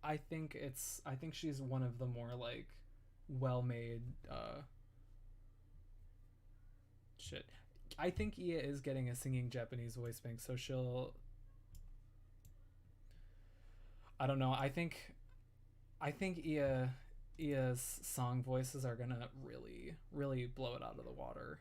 I think she's one of the more like well-made shit. I think Ia is getting a singing Japanese voice bank, so she'll. I don't know. I think Ia's song voices are gonna really, really blow it out of the water.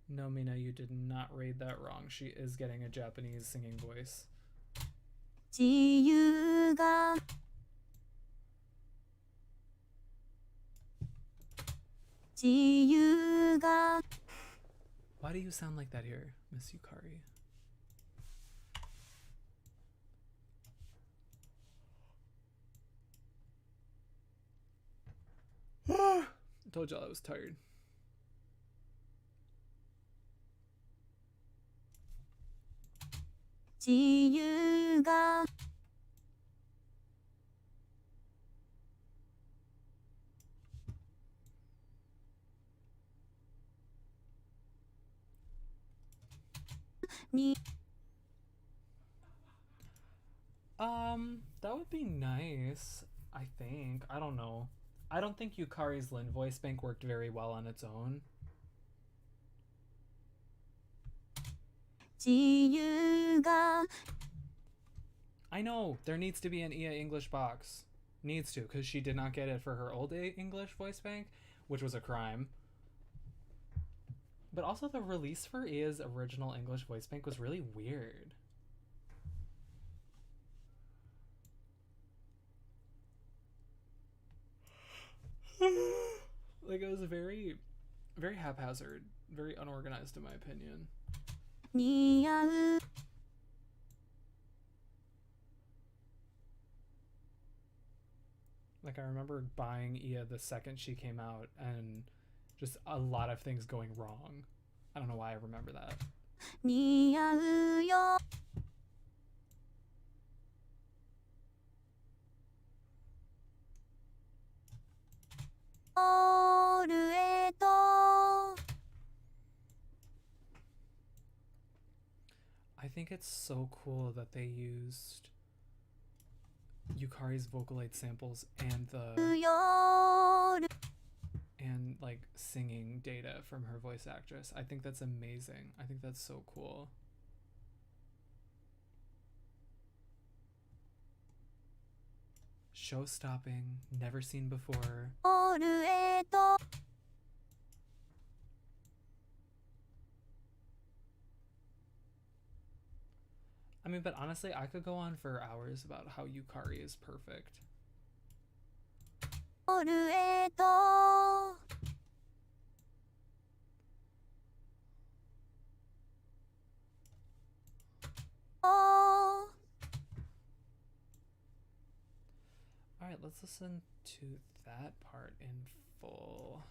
No, Mina, you did not read that wrong. She is getting a Japanese singing voice. Why do you sound like that here, Miss Yukari? Told y'all I was tired. Chiyuga. Ni. That would be nice, I think. I don't know. I don't think Yukari's Lin voice bank worked very well on its own. Chiyuga. I know, there needs to be an Ia English box. Needs to, because she did not get it for her old English voice bank, which was a crime. But also the release for Ia's original English voice bank was really weird. Like, it was very, very haphazard, very unorganized in my opinion. Like, I remember buying Ia the second she came out and just a lot of things going wrong. I don't know why I remember that. I think it's so cool that they used Yukari's Vocaloid samples and like singing data from her voice actress. I think that's amazing. I think that's so cool. Show stopping, never seen before. I mean, but honestly, I could go on for hours about how Yukari is perfect. Alright, let's listen to that part in full.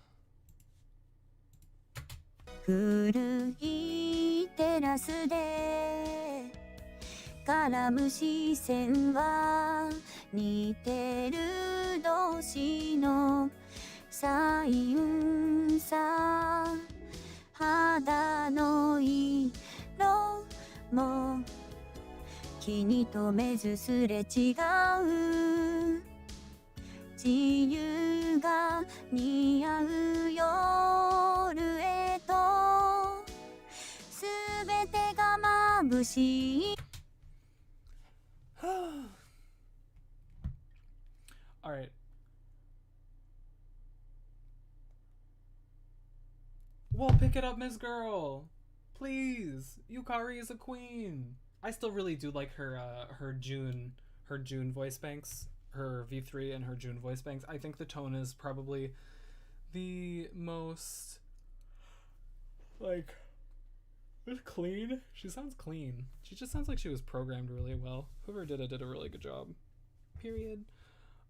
古いテラスで絡む視線は似てる同士の彩雲さ肌の色も気に留めずすれ違う自由が似合う夜へとすべてが眩しい Alright. Well, pick it up, Miss Girl! Please! Yukari is a queen! I still really do like her June voice banks. Her V3 and her June voice banks. I think the tone is probably the most, like, clean. She sounds clean. She just sounds like she was programmed really well. Whoever did it did a really good job. Period.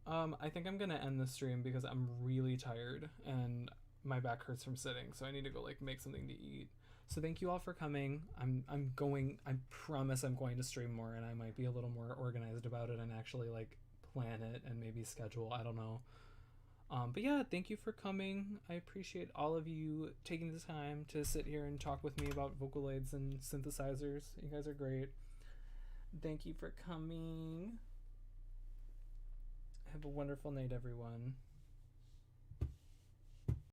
I think I'm gonna end the stream because I'm really tired and my back hurts from sitting, so I need to go like make something to eat. So thank you all for coming. I promise I'm going to stream more, and I might be a little more organized about it and actually like plan it and maybe schedule. I don't know. But yeah, thank you for coming. I appreciate all of you taking the time to sit here and talk with me about Vocaloids and synthesizers. You guys are great. Thank you for coming. Have a wonderful night, everyone.